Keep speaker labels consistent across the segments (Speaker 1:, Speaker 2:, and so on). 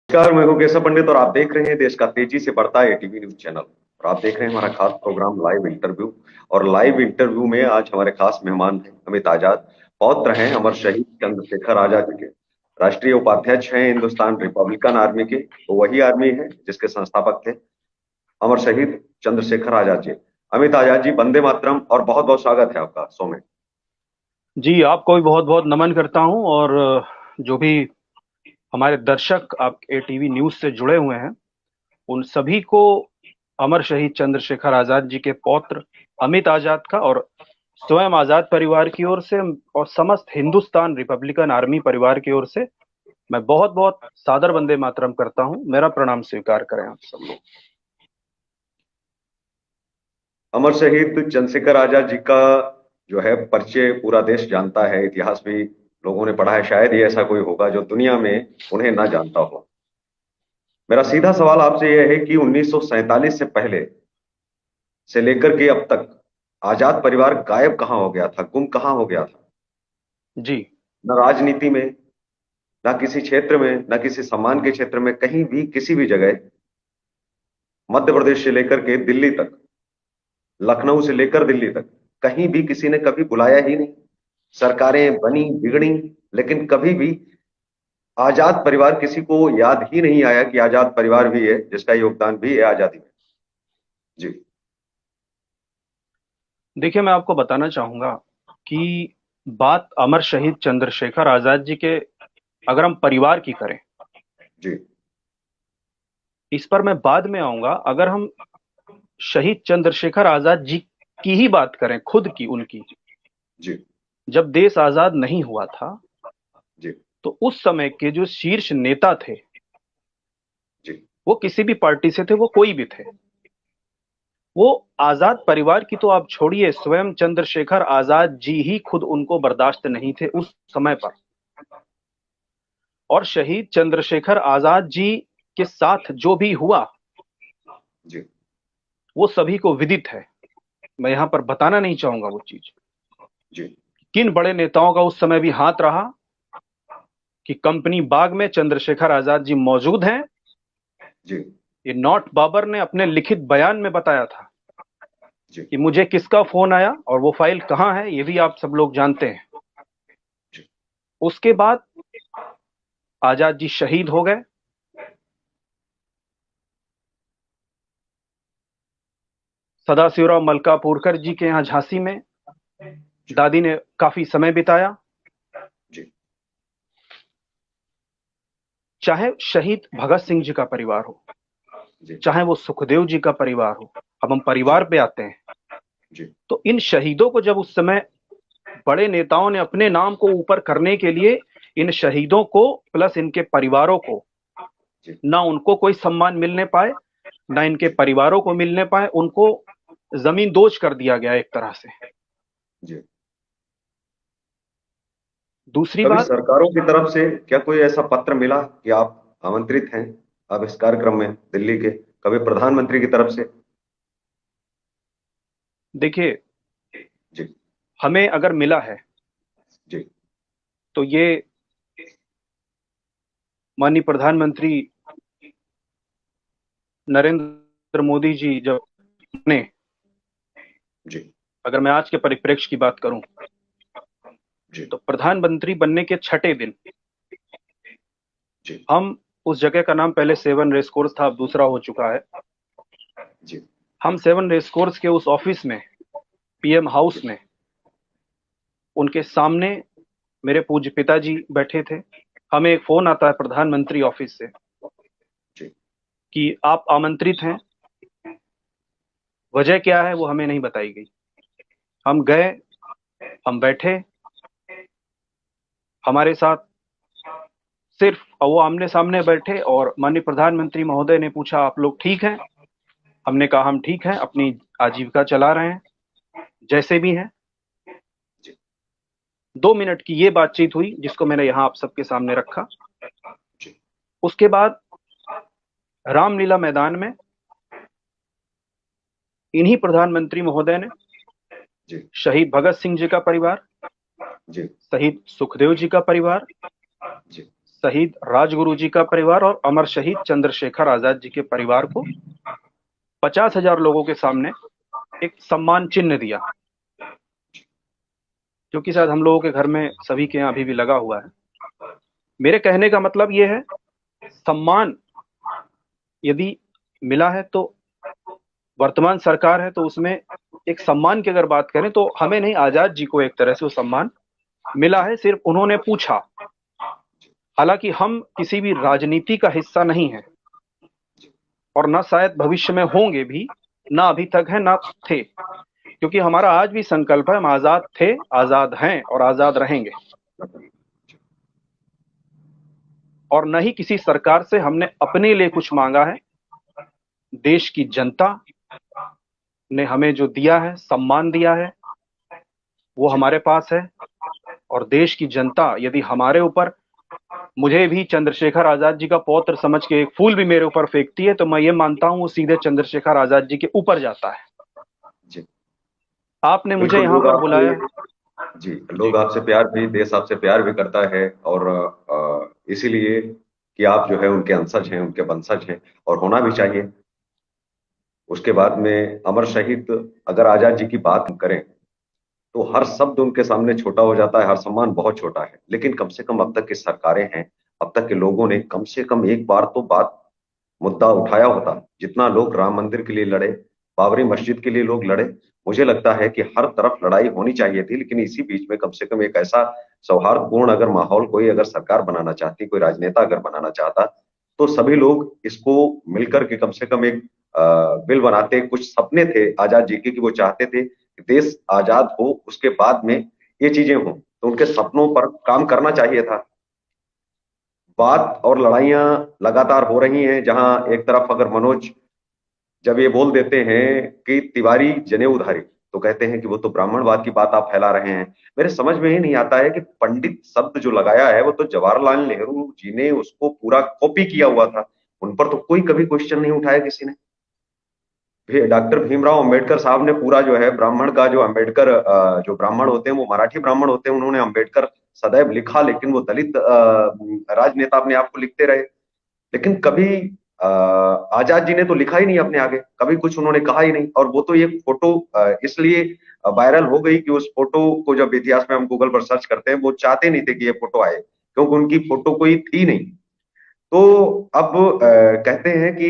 Speaker 1: नमस्कार, मैं हूं केशव पंडित और आप देख रहे हैं देश का तेजी से बढ़ता है एटीवी न्यूज चैनल। और आप देख रहे हैं हमारा खास प्रोग्राम लाइव इंटरव्यू। और लाइव इंटरव्यू में आज हमारे खास मेहमान हैं अमित आजाद, पौत्र हैं अमर शहीद चंद्रशेखर आजाद जी के। राष्ट्रीय उपाध्यक्ष हैं हिंदुस्तान रिपब्लिकन आर्मी के। वो वही आर्मी है जिसके संस्थापक थे अमर शहीद चंद्रशेखर आजाद जी। अमित आजाद जी, वंदे मातरम और बहुत बहुत स्वागत है आपका शो में।
Speaker 2: जी, आपको भी बहुत बहुत नमन करता हूं। और जो भी हमारे दर्शक आपके टीवी न्यूज से जुड़े हुए हैं, उन सभी को अमर शहीद चंद्रशेखर आजाद जी के पौत्र अमित आजाद का और स्वयं आजाद परिवार की ओर से और समस्त हिंदुस्तान रिपब्लिकन आर्मी परिवार की ओर से मैं बहुत बहुत सादर वंदे मातरम करता हूं। मेरा प्रणाम स्वीकार करें आप सब लोग।
Speaker 1: अमर शहीद चंद्रशेखर आजाद जी का जो है परिचय पूरा देश जानता है, इतिहास भी लोगों ने पढ़ा है। शायद ही ऐसा कोई होगा जो दुनिया में उन्हें ना जानता हो। मेरा सीधा सवाल आपसे यह है कि 1947 से पहले से लेकर के अब तक आजाद परिवार गायब कहाँ हो गया था, गुम कहाँ हो गया था?
Speaker 2: जी।
Speaker 1: न राजनीति में, न किसी क्षेत्र में, न किसी सम्मान के क्षेत्र में, कहीं भी किसी भी जगह, मध्य प्रदेश से लेकर के दिल्ली तक, लखनऊ से लेकर दिल्ली तक, कहीं भी किसी ने कभी बुलाया ही नहीं। सरकारें बनी बिगड़ी, लेकिन कभी भी आजाद परिवार, किसी को याद ही नहीं आया कि आजाद परिवार भी है जिसका योगदान भी है आजादी में। जी।
Speaker 2: देखिए, मैं आपको बताना चाहूंगा कि बात अमर शहीद चंद्रशेखर आजाद जी के अगर हम परिवार की करें,
Speaker 1: जी।
Speaker 2: इस पर मैं बाद में आऊंगा। अगर हम शहीद चंद्रशेखर आजाद जी की ही बात करें, खुद की, उनकी,
Speaker 1: जी।
Speaker 2: जब देश आजाद नहीं हुआ था
Speaker 1: जी।
Speaker 2: तो उस समय के जो शीर्ष नेता थे,
Speaker 1: जी।
Speaker 2: वो किसी भी पार्टी से थे, वो कोई भी थे, वो आजाद परिवार की तो आप छोड़िए, स्वयं चंद्रशेखर आजाद जी ही खुद उनको बर्दाश्त नहीं थे उस समय पर। और शहीद चंद्रशेखर आजाद जी के साथ जो भी हुआ
Speaker 1: जी।
Speaker 2: वो सभी को विदित है। मैं यहां पर बताना नहीं चाहूंगा वो चीज,
Speaker 1: जी।
Speaker 2: किन बड़े नेताओं का उस समय भी हाथ रहा कि कंपनी बाग में चंद्रशेखर आजाद जी मौजूद हैं।
Speaker 1: जी।
Speaker 2: ये नॉट बाबर ने अपने लिखित बयान में बताया था
Speaker 1: जी।
Speaker 2: कि मुझे किसका फोन आया और वो फाइल कहां है, ये भी आप सब लोग जानते हैं।
Speaker 1: जी।
Speaker 2: उसके बाद आजाद जी शहीद हो गए। सदाशिवराव मलकापुरकर जी के यहाँ झांसी में
Speaker 1: जी।
Speaker 2: दादी ने काफी समय बिताया।
Speaker 1: जी।
Speaker 2: चाहे शहीद भगत सिंह जी का परिवार हो,
Speaker 1: जी।
Speaker 2: चाहे वो सुखदेव जी का परिवार हो, अब हम परिवार
Speaker 1: जी।
Speaker 2: पे आते हैं।
Speaker 1: जी।
Speaker 2: तो इन शहीदों को जब उस समय बड़े नेताओं ने अपने नाम को ऊपर करने के लिए इन शहीदों को प्लस इनके परिवारों को,
Speaker 1: जी।
Speaker 2: ना उनको कोई सम्मान मिलने पाए, ना इनके
Speaker 1: जी।
Speaker 2: परिवारों को मिलने पाए, उनको जमीन दोज कर दिया गया एक तरह से।
Speaker 1: जी।
Speaker 2: दूसरी
Speaker 1: कभी
Speaker 2: बात,
Speaker 1: सरकारों की तरफ से क्या कोई ऐसा पत्र मिला कि आप आमंत्रित हैं अब इस कार्यक्रम में दिल्ली के? कभी प्रधानमंत्री की तरफ से?
Speaker 2: देखिए,
Speaker 1: जी।
Speaker 2: हमें अगर मिला है
Speaker 1: जी।
Speaker 2: तो ये माननीय प्रधानमंत्री नरेंद्र मोदी जी जब ने,
Speaker 1: जी।
Speaker 2: अगर मैं आज के परिप्रेक्ष्य की बात करूं,
Speaker 1: जी।
Speaker 2: तो प्रधानमंत्री बनने के छठे दिन
Speaker 1: जी।
Speaker 2: हम, उस जगह का नाम पहले सेवन रेस कोर्स था, अब दूसरा हो चुका है।
Speaker 1: जी।
Speaker 2: हम सेवन रेस कोर्स के उस ऑफिस में, पीएम हाउस
Speaker 1: जी।
Speaker 2: में, उनके सामने मेरे पूज्य पिताजी बैठे थे। हमें एक फोन आता है प्रधानमंत्री ऑफिस से
Speaker 1: जी।
Speaker 2: कि आप आमंत्रित हैं। वजह क्या है वो हमें नहीं बताई गई। हम गए, हम बैठे, हमारे साथ सिर्फ वो आमने सामने बैठे और माननीय प्रधानमंत्री महोदय ने पूछा, आप लोग ठीक हैं? हमने कहा हम ठीक हैं, अपनी आजीविका चला रहे हैं, जैसे भी हैं। 2 मिनट की ये बातचीत हुई जिसको मैंने यहाँ आप सबके सामने रखा।
Speaker 1: जी।
Speaker 2: उसके बाद रामलीला मैदान में इन्हीं प्रधानमंत्री महोदय ने
Speaker 1: जी।
Speaker 2: शहीद भगत सिंह जी का परिवार,
Speaker 1: जी।
Speaker 2: शहीद सुखदेव जी का परिवार,
Speaker 1: जी।
Speaker 2: शहीद राजगुरु जी का परिवार और अमर शहीद चंद्रशेखर आजाद जी के परिवार को 50,000 लोगों के सामने एक सम्मान चिन्ह दिया, जो कि शायद हम लोगों के घर में सभी के यहाँ अभी भी लगा हुआ है। मेरे कहने का मतलब ये है, सम्मान यदि मिला है तो वर्तमान सरकार है तो उसमें एक सम्मान की अगर बात करें तो हमें नहीं, आजाद जी को एक तरह से वो सम्मान मिला है, सिर्फ उन्होंने पूछा। हालांकि हम किसी भी राजनीति का हिस्सा नहीं है और ना शायद भविष्य में होंगे भी, ना अभी तक है ना थे, क्योंकि हमारा आज भी संकल्प है, हम आजाद थे, आजाद हैं और आजाद रहेंगे। और न ही किसी सरकार से हमने अपने लिए कुछ मांगा है। देश की जनता ने हमें जो दिया है, सम्मान दिया है, वो हमारे पास है। और देश की जनता यदि हमारे ऊपर, मुझे भी चंद्रशेखर आजाद जी का पौत्र समझ के एक फूल भी मेरे ऊपर फेंकती है, तो मैं ये मानता हूं वो सीधे चंद्रशेखर आजाद जी के ऊपर जाता है।
Speaker 1: जी
Speaker 2: आपने मुझे
Speaker 1: बिल्कुल।
Speaker 2: यहां पर बुलाया।
Speaker 1: जी, लोग आपसे प्यार भी, देश आपसे प्यार भी करता है, और इसीलिए कि आप जो है उनके अंशज हैं, उनके वंशज हैं, और होना भी चाहिए। उसके बाद में अमर शहीद, अगर आजाद जी की बात हम करें तो हर शब्द उनके सामने छोटा हो जाता है, हर सम्मान बहुत छोटा है। लेकिन कम से कम अब तक की सरकारें हैं, अब तक के लोगों ने कम से कम एक बार तो बात, मुद्दा उठाया होता। जितना लोग राम मंदिर के लिए लड़े, बाबरी मस्जिद के लिए लोग लड़े, मुझे लगता है कि हर तरफ लड़ाई होनी चाहिए थी। लेकिन इसी बीच में कम से कम एक ऐसा सौहार्दपूर्ण अगर माहौल कोई अगर सरकार बनाना चाहती, कोई राजनेता अगर बनाना चाहता, तो सभी लोग इसको मिलकर के कम से कम एक बिल बनाते। कुछ सपने थे आजाद जी के कि वो चाहते थे कि देश आजाद हो, उसके बाद में ये चीजें हों, तो उनके सपनों पर काम करना चाहिए था। बात और लड़ाइयां लगातार हो रही हैं, जहां एक तरफ अगर मनोज जब ये बोल देते हैं कि तिवारी जनेऊधारी, तो कहते हैं कि वो तो ब्राह्मणवाद की बात आप फैला रहे हैं। मेरे समझ में ही नहीं आता है कि पंडित शब्द जो लगाया है वो तो जवाहरलाल नेहरू जी ने उसको पूरा कॉपी किया हुआ था, उन पर तो कोई कभी क्वेश्चन नहीं उठाया किसी ने। डॉक्टर भीमराव अंबेडकर साहब ने पूरा जो है ब्राह्मण का, जो अंबेडकर जो ब्राह्मण होते हैं वो मराठी ब्राह्मण होते हैं, उन्होंने अंबेडकर सदैव लिखा, लेकिन वो दलित राजनेता अपने आप को लिखते रहे। लेकिन कभी आजाद जी ने तो लिखा ही नहीं अपने आगे, कभी कुछ उन्होंने कहा ही नहीं। और वो तो ये फोटो इसलिए वायरल हो गई कि उस फोटो को जब इतिहास में हम गूगल पर सर्च करते हैं, वो चाहते नहीं थे कि ये फोटो आए, क्योंकि उनकी फोटो कोई थी नहीं। तो अब कहते हैं कि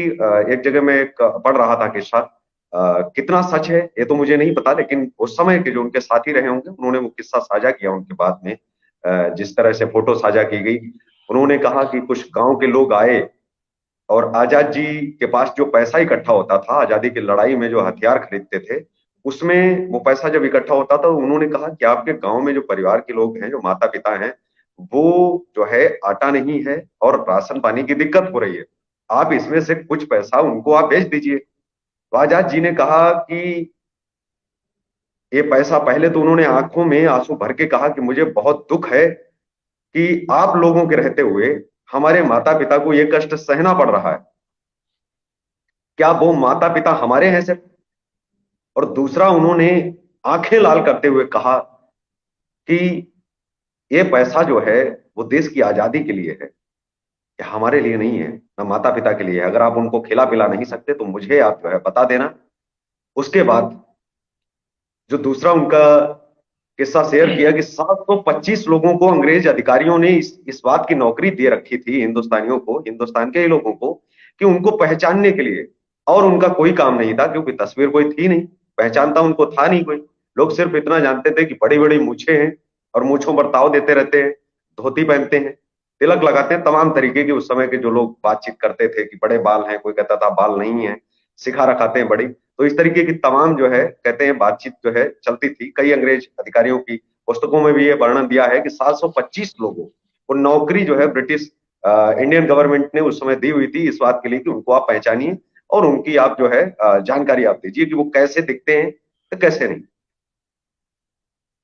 Speaker 1: एक जगह मैं एक पढ़ रहा था किस्सा, कितना सच है ये तो मुझे नहीं पता, लेकिन उस समय के जो उनके साथी रहे होंगे उन्होंने वो किस्सा साझा किया उनके बाद में। जिस तरह से फोटो साझा की गई, उन्होंने कहा कि कुछ गांव के लोग आए और आजाद जी के पास जो पैसा इकट्ठा होता था आजादी की लड़ाई में, जो हथियार खरीदते थे, उसमें वो पैसा जब इकट्ठा होता था, उन्होंने कहा कि आपके गांव में जो परिवार के लोग हैं, जो माता पिता हैं, वो जो है आटा नहीं है और राशन पानी की दिक्कत हो रही है, आप इसमें से कुछ पैसा उनको आप भेज दीजिए। तो आजाद जी ने कहा कि ये पैसा, पहले तो उन्होंने आंखों में आंसू भर के कहा कि मुझे बहुत दुख है कि आप लोगों के रहते हुए हमारे माता पिता को ये कष्ट सहना पड़ रहा है, क्या वो माता पिता हमारे हैं सिर्फ। और दूसरा, उन्होंने आंखें लाल करते हुए कहा कि ये पैसा जो है वो देश की आजादी के लिए है, ये हमारे लिए नहीं है, ना माता पिता के लिए है। अगर आप उनको खिला पिला नहीं सकते तो मुझे आप जो है बता देना। उसके बाद जो दूसरा उनका किस्सा शेयर किया कि 725 लोगों को अंग्रेज अधिकारियों ने इस बात की नौकरी दे रखी थी, हिंदुस्तानियों को, हिंदुस्तान के ही लोगों को, कि उनको पहचानने के लिए, और उनका कोई काम नहीं था क्योंकि तस्वीर कोई थी नहीं, पहचानता उनको था नहीं कोई। लोग सिर्फ इतना जानते थे कि बड़ी बड़ी मूछें हैं और मूछों पर ताव देते रहते हैं, धोती पहनते हैं, तिलक लगाते हैं, तमाम तरीके के उस समय के जो लोग बातचीत करते थे कि बड़े बाल हैं, कोई कहता था बाल नहीं है, सिखा रखाते हैं बड़ी। तो इस तरीके की तमाम जो है कहते हैं बातचीत जो है चलती थी। कई अंग्रेज अधिकारियों की पुस्तकों में भी ये वर्णन दिया है कि 725 लोगों को नौकरी जो है ब्रिटिश इंडियन गवर्नमेंट ने उस समय दी हुई थी, इस बात के लिए कि उनको आप पहचानिए और उनकी आप जो है जानकारी आप दीजिए कि वो कैसे दिखते हैं तो कैसे नहीं।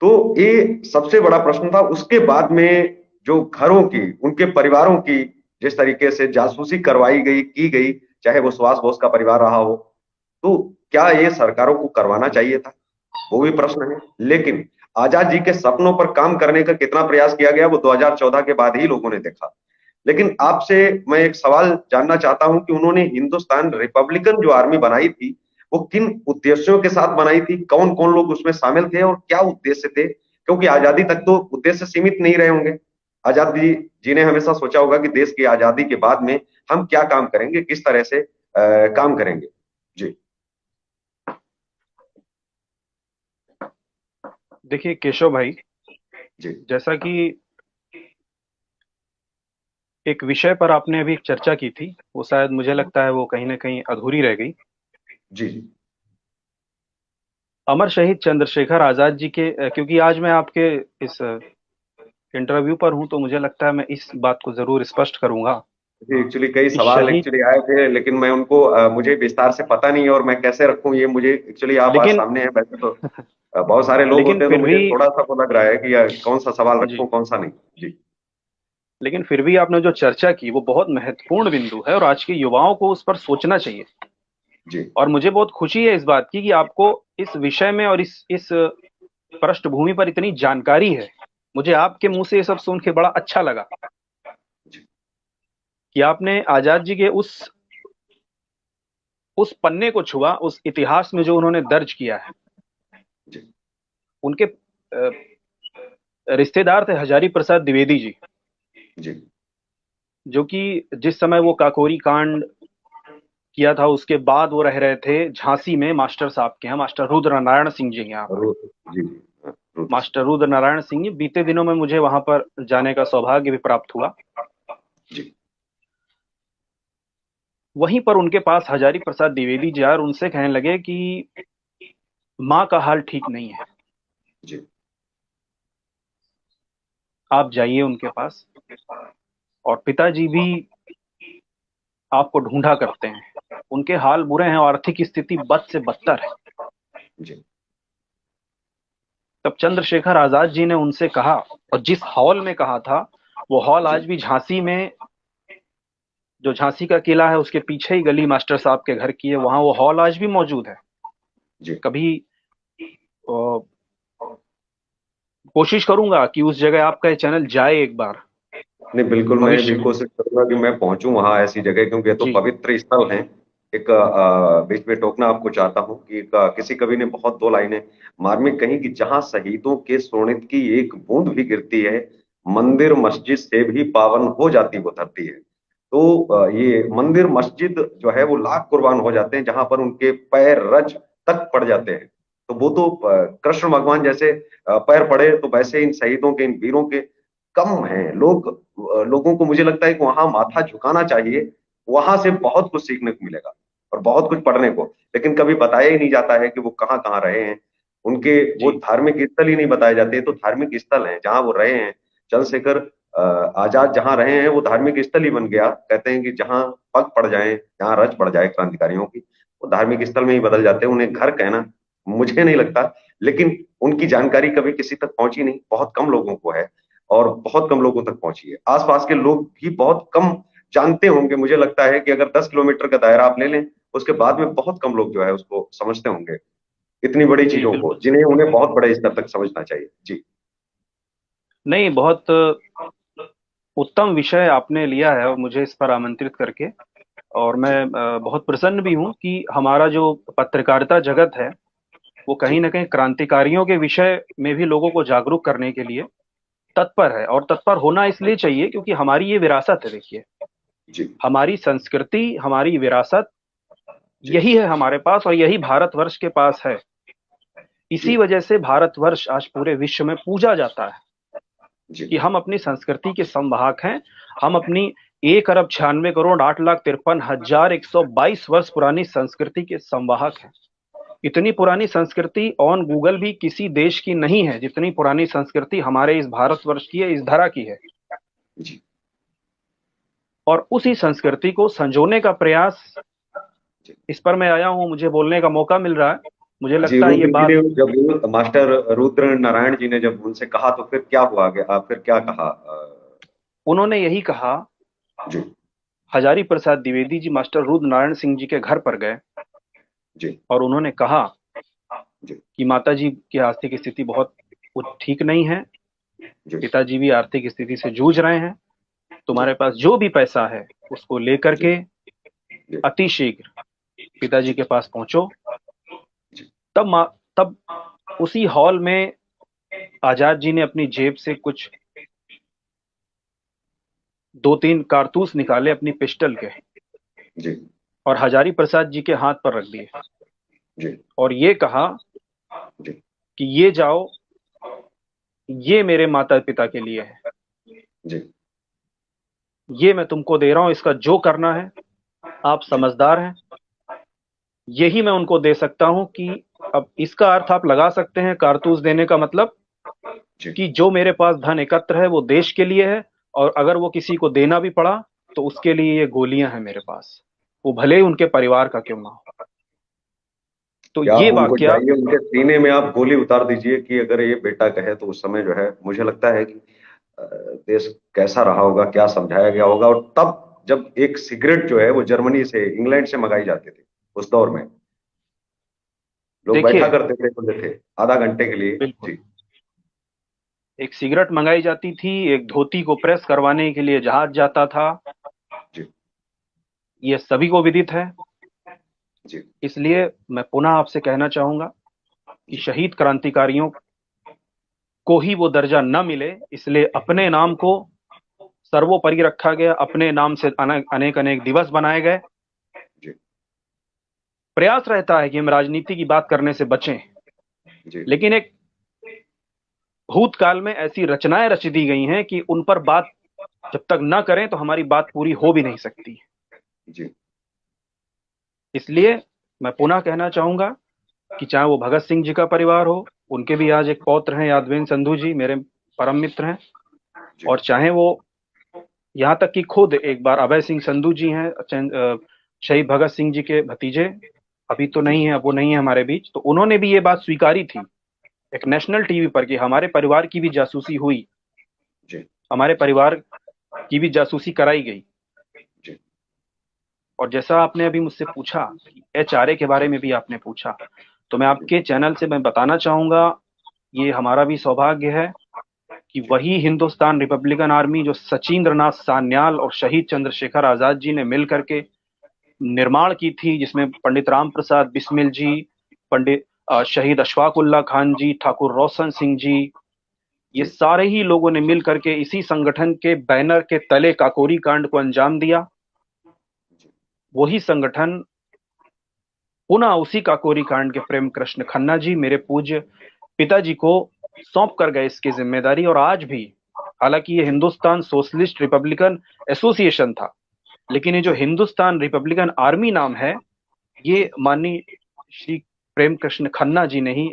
Speaker 1: तो ये सबसे बड़ा प्रश्न था। उसके बाद में जो घरों की, उनके परिवारों की जिस तरीके से जासूसी करवाई गई, की गई, चाहे वो सुभाष बोस का परिवार रहा हो, तो क्या ये सरकारों को करवाना चाहिए था, वो भी प्रश्न है। लेकिन आजाद जी के सपनों पर काम करने का कितना प्रयास किया गया वो 2014 के बाद ही लोगों ने देखा। लेकिन आपसे मैं एक सवाल जानना चाहता हूं कि उन्होंने हिंदुस्तान रिपब्लिकन जो आर्मी बनाई थी, वो किन उद्देश्यों के साथ बनाई थी, कौन कौन लोग उसमें शामिल थे और क्या उद्देश्य थे? क्योंकि आजादी तक तो उद्देश्य सीमित नहीं रहे होंगे। आजादी जी ने हमेशा सोचा होगा कि देश की आजादी के बाद में हम क्या काम करेंगे, किस तरह से काम करेंगे। जी।
Speaker 2: देखिए केशव भाई,
Speaker 1: जी।
Speaker 2: जैसा कि एक विषय पर आपने अभी एक चर्चा की थी, वो शायद मुझे लगता है वो कहीं ना कहीं अधूरी रह गई।
Speaker 1: जी।
Speaker 2: अमर शहीद चंद्रशेखर आजाद जी के क्योंकि आज मैं आपके इस इंटरव्यू पर हूं, तो मुझे लगता है मैं इस बात को जरूर स्पष्ट करूंगा
Speaker 1: जी, एक्चुअली कई
Speaker 2: कि
Speaker 1: सवाल
Speaker 2: शहीद,
Speaker 1: एक्चुअली आए थे, लेकिन मैं उनको मुझे विस्तार से पता नहीं है और मैं कैसे रखूं ये, मुझे एक्चुअली आप आज
Speaker 2: लेकिन
Speaker 1: सामने हैं। वैसे तो बहुत सारे लोग
Speaker 2: लेकिन
Speaker 1: होते हैं, तो
Speaker 2: फिर
Speaker 1: मुझे
Speaker 2: भी,
Speaker 1: थोड़ा सा वो लग रहा है कि कौन सा सवाल रखूं
Speaker 2: जी,
Speaker 1: कौन सा नहीं। जी।
Speaker 2: लेकिन फिर भी आपने जो चर्चा की वो बहुत महत्वपूर्ण बिंदु है और आज के युवाओं को उस पर सोचना चाहिए।
Speaker 1: जी।
Speaker 2: और मुझे बहुत खुशी है इस बात की कि आपको इस विषय में और इस पृष्ठभूमि पर इतनी जानकारी है। मुझे आपके मुंह से ये सब सुन के बड़ा अच्छा लगा
Speaker 1: जी।
Speaker 2: कि आपने आजाद जी के उस पन्ने को छुआ, उस इतिहास में जो उन्होंने दर्ज किया है।
Speaker 1: जी।
Speaker 2: उनके रिश्तेदार थे हजारी प्रसाद द्विवेदी जी,
Speaker 1: जी।
Speaker 2: जो कि जिस समय वो काकोरी कांड किया था उसके बाद वो रह रहे थे झांसी में मास्टर साहब के यहाँ, मास्टर रुद्र नारायण सिंह जी के यहाँ पर।
Speaker 1: रू जी। जी। रुद्र
Speaker 2: मास्टर रुद्र नारायण सिंह जी, बीते दिनों में मुझे वहां पर जाने का सौभाग्य भी प्राप्त हुआ।
Speaker 1: सिंह। जी।
Speaker 2: वहीं पर उनके पास हजारी प्रसाद द्विवेदी जी आए और उनसे कहने लगे कि माँ का हाल ठीक नहीं है,
Speaker 1: जी।
Speaker 2: आप जाइए उनके पास। और पिताजी भी आपको ढूंढा करते हैं, उनके हाल बुरे हैं और आर्थिक स्थिति बद से बदतर है।
Speaker 1: जी।
Speaker 2: तब चंद्रशेखर आजाद जी ने उनसे कहा, और जिस हॉल में कहा था, वो हॉल
Speaker 1: जी।
Speaker 2: आज भी झांसी में, जो झांसी का किला है उसके पीछे ही गली मास्टर साहब के घर की है, वहां वो हॉल आज भी मौजूद है।
Speaker 1: जी।
Speaker 2: कभी अ, कोशिश करूंगा कि उस जगह आपका ये चैनल जाए एक बार
Speaker 1: नहीं, बिल्कुल मैं भी
Speaker 2: भविष्य में।
Speaker 1: कोशिश करूंगा कि मैं पहुंचूं वहां ऐसी जगह, क्योंकि ये तो
Speaker 2: जी
Speaker 1: पवित्र स्थल है। एक बीच में टोकना आपको चाहता हूं कि किसी कवि ने बहुत दो लाइनें मार्मिक कही कि जहां शहीदों के सोनित की एक बूंद भी गिरती है, मंदिर मस्जिद से भी पावन हो जाती वो धरती है। तो ये मंदिर मस्जिद जो है वो लाख कुर्बान हो जाते हैं जहां पर उनके पैर रज तक पड़ जाते हैं। तो वो तो कृष्ण भगवान जैसे पैर पड़े, तो वैसे इन शहीदों के, इन वीरों के कम हैं लोग। लोगों को मुझे लगता है कि वहां माथा झुकाना चाहिए। वहां से बहुत कुछ सीखने को मिलेगा और बहुत कुछ पढ़ने को। लेकिन कभी बताया ही नहीं जाता है कि वो कहाँ कहाँ रहे हैं। उनके वो
Speaker 2: जी
Speaker 1: धार्मिक स्थल ही नहीं बताए जाते। तो धार्मिक स्थल हैं जहां वो रहे हैं। चंद्रशेखर आजाद जहां रहे हैं वो धार्मिक स्थल ही बन गया। कहते हैं कि जहां पग पड़ जाए, जहां रच पड़ जाए क्रांतिकारियों की, वो धार्मिक स्थल में ही बदल जाते हैं। उन्हें घर कहना मुझे नहीं लगता। लेकिन उनकी जानकारी कभी किसी तक पहुंची नहीं, बहुत कम लोगों को है और बहुत कम लोगों तक पहुंची है। आसपास के लोग भी बहुत कम जानते होंगे। मुझे लगता है कि अगर 10 किलोमीटर का दायरा आप ले लें, उसके बाद में बहुत कम लोग जो है उसको समझते होंगे, इतनी बड़ी
Speaker 2: जी
Speaker 1: चीजों को,
Speaker 2: बिल्कुल।
Speaker 1: जिन्हें उन्हें बहुत बड़े स्तर तक समझना चाहिए। जी।
Speaker 2: नहीं, बहुत उत्तम विषय आपने लिया है और मुझे इस पर आमंत्रित करके, और मैं
Speaker 1: जी।
Speaker 2: बहुत प्रसन्न भी हूँ कि हमारा जो पत्रकारिता जगत है वो
Speaker 1: जी।
Speaker 2: कहीं ना कहीं क्रांतिकारियों के विषय में भी लोगों को जागरूक करने के लिए तत्पर है। और तत्पर होना इसलिए चाहिए क्योंकि हमारी ये विरासत है। देखिए,
Speaker 1: जी।
Speaker 2: हमारी संस्कृति, हमारी विरासत,
Speaker 1: जी।
Speaker 2: यही है हमारे पास और यही भारतवर्ष के पास है। इसी
Speaker 1: जी।
Speaker 2: वजह से भारतवर्ष आज पूरे विश्व में पूजा जाता है
Speaker 1: जी।
Speaker 2: कि हम अपनी संस्कृति के संवाहक हैं। हम अपनी 1,96,98,53,122 पुरानी संस्कृति के संवाहक हैं। इतनी पुरानी संस्कृति ऑन गूगल भी किसी देश की नहीं है जितनी पुरानी संस्कृति हमारे इस भारतवर्ष की है, इस धरा की है।
Speaker 1: जी।
Speaker 2: और उसी संस्कृति को संजोने का प्रयास,
Speaker 1: जी।
Speaker 2: इस पर मैं आया हूं, मुझे बोलने का मौका मिल रहा है। मुझे
Speaker 1: जी,
Speaker 2: लगता है ये
Speaker 1: रुद्र जी
Speaker 2: बात,
Speaker 1: ने जब मास्टर रुद्र नारायण जी ने जब उनसे कहा, तो फिर क्या हुआ आगे? फिर क्या कहा?
Speaker 2: उन्होंने यही कहा।
Speaker 1: जी।
Speaker 2: हजारी प्रसाद द्विवेदी जी मास्टर रुद्र नारायण सिंह जी के घर पर गए
Speaker 1: जी।
Speaker 2: और उन्होंने कहा
Speaker 1: जी।
Speaker 2: कि माता जी की आर्थिक स्थिति बहुत ठीक नहीं है,
Speaker 1: जी।
Speaker 2: पिताजी भी आर्थिक स्थिति से जूझ रहे हैं,
Speaker 1: जी
Speaker 2: तुम्हारे पास जो भी पैसा है उसको लेकर
Speaker 1: जी
Speaker 2: के
Speaker 1: जी
Speaker 2: अतिशीघ्र पिताजी
Speaker 1: जी
Speaker 2: के पास पहुंचो।
Speaker 1: जी
Speaker 2: तब उसी हॉल में आजाद जी ने अपनी जेब से कुछ 2-3 कारतूस निकाले अपनी पिस्टल के,
Speaker 1: जी
Speaker 2: और हजारी प्रसाद जी के हाथ पर रख दिए,
Speaker 1: जी
Speaker 2: और ये कहा
Speaker 1: जी
Speaker 2: कि ये जाओ, ये मेरे माता पिता के लिए है,
Speaker 1: जी
Speaker 2: ये मैं तुमको दे रहा हूं, इसका जो करना है, आप
Speaker 1: जी
Speaker 2: समझदार हैं, यही मैं उनको दे सकता हूं। कि अब इसका अर्थ आप लगा सकते हैं कारतूस देने का मतलब,
Speaker 1: जी
Speaker 2: कि जो मेरे पास धन एकत्र है वो देश के लिए है, और अगर वो किसी को देना भी पड़ा तो उसके लिए ये गोलियां हैं मेरे पास, वो भले ही उनके परिवार का क्यों ना हो। तो
Speaker 1: या
Speaker 2: ये
Speaker 1: आप उनको
Speaker 2: वाक्य,
Speaker 1: जाइए उनके सीने में आप गोली उतार दीजिए कि अगर ये बेटा कहे तो उस समय जो है मुझे लगता है कि देश कैसा रहा होगा, क्या समझाया गया होगा। और तब जब एक सिगरेट जो है वो जर्मनी से, इंग्लैंड से मंगाई जाती थी उस दौर में, लोग बैठा
Speaker 2: देखिए,
Speaker 1: करते थे, बोलते थे आधा घंटे के लिए।
Speaker 2: बिल्कुल,
Speaker 1: जी
Speaker 2: एक सिगरेट मंगाई जाती थी, एक धोती को प्रेस करवाने के लिए जहाज जाता था,
Speaker 1: जी
Speaker 2: ये सभी को विदित है।
Speaker 1: जी
Speaker 2: इसलिए मैं पुनः आपसे कहना चाहूंगा कि
Speaker 1: जी
Speaker 2: शहीद क्रांतिकारियों को ही वो दर्जा न मिले, इसलिए अपने नाम को सर्वोपरि रखा गया, अपने नाम से अनेक अनेक दिवस बनाए गए।
Speaker 1: जी
Speaker 2: प्रयास रहता है कि हम राजनीति की बात करने से बचें,
Speaker 1: जी
Speaker 2: लेकिन एक भूतकाल में ऐसी रचनाएं रच दी गई हैं कि उन पर बात जब तक न करें तो हमारी बात पूरी हो भी नहीं सकती।
Speaker 1: जी
Speaker 2: इसलिए मैं पुनः कहना चाहूंगा कि चाहे वो भगत सिंह जी का परिवार हो, उनके भी आज एक पौत्र हैं यादवेंद्र संधू जी, मेरे परम मित्र हैं,
Speaker 1: जी
Speaker 2: और चाहे वो यहाँ तक कि खुद एक बार अभय सिंह संधू जी हैं, शहीद भगत सिंह जी के भतीजे, अभी तो
Speaker 1: जी
Speaker 2: नहीं है, अब वो नहीं है हमारे बीच, तो उन्होंने भी ये बात स्वीकारी थी एक नेशनल टीवी पर कि हमारे परिवार की भी जासूसी हुई,
Speaker 1: जी
Speaker 2: हमारे परिवार की भी जासूसी कराई गई।
Speaker 1: जी
Speaker 2: और जैसा आपने अभी मुझसे पूछा कि HRA के बारे में भी आपने पूछा, तो मैं आपके चैनल से मैं बताना चाहूंगा, ये हमारा भी सौभाग्य है कि
Speaker 1: जी
Speaker 2: वही हिंदुस्तान रिपब्लिकन आर्मी जो सचिंद्र नाथ सान्याल और शहीद चंद्रशेखर आजाद जी ने मिल करके निर्माण की थी, जिसमें पंडित राम प्रसाद बिस्मिल जी, पंडित शहीद अशफाक उल्ला खान जी, ठाकुर रोशन सिंह जी, ये
Speaker 1: जी
Speaker 2: सारे ही लोगों ने मिल करके इसी संगठन के बैनर के तले काकोरी कांड को अंजाम दिया। वही संगठन पुनः उसी काकोरी कांड के प्रेम कृष्ण खन्ना जी, मेरे पूज्य पिताजी को सौंप कर गए इसकी जिम्मेदारी। और आज भी, हालांकि ये
Speaker 1: जी
Speaker 2: हिंदुस्तान सोशलिस्ट रिपब्लिकन एसोसिएशन था, लेकिन ये जो
Speaker 1: जी
Speaker 2: हिंदुस्तान रिपब्लिकन आर्मी नाम है, ये माननीय श्री प्रेम कृष्ण खन्ना जी ने ही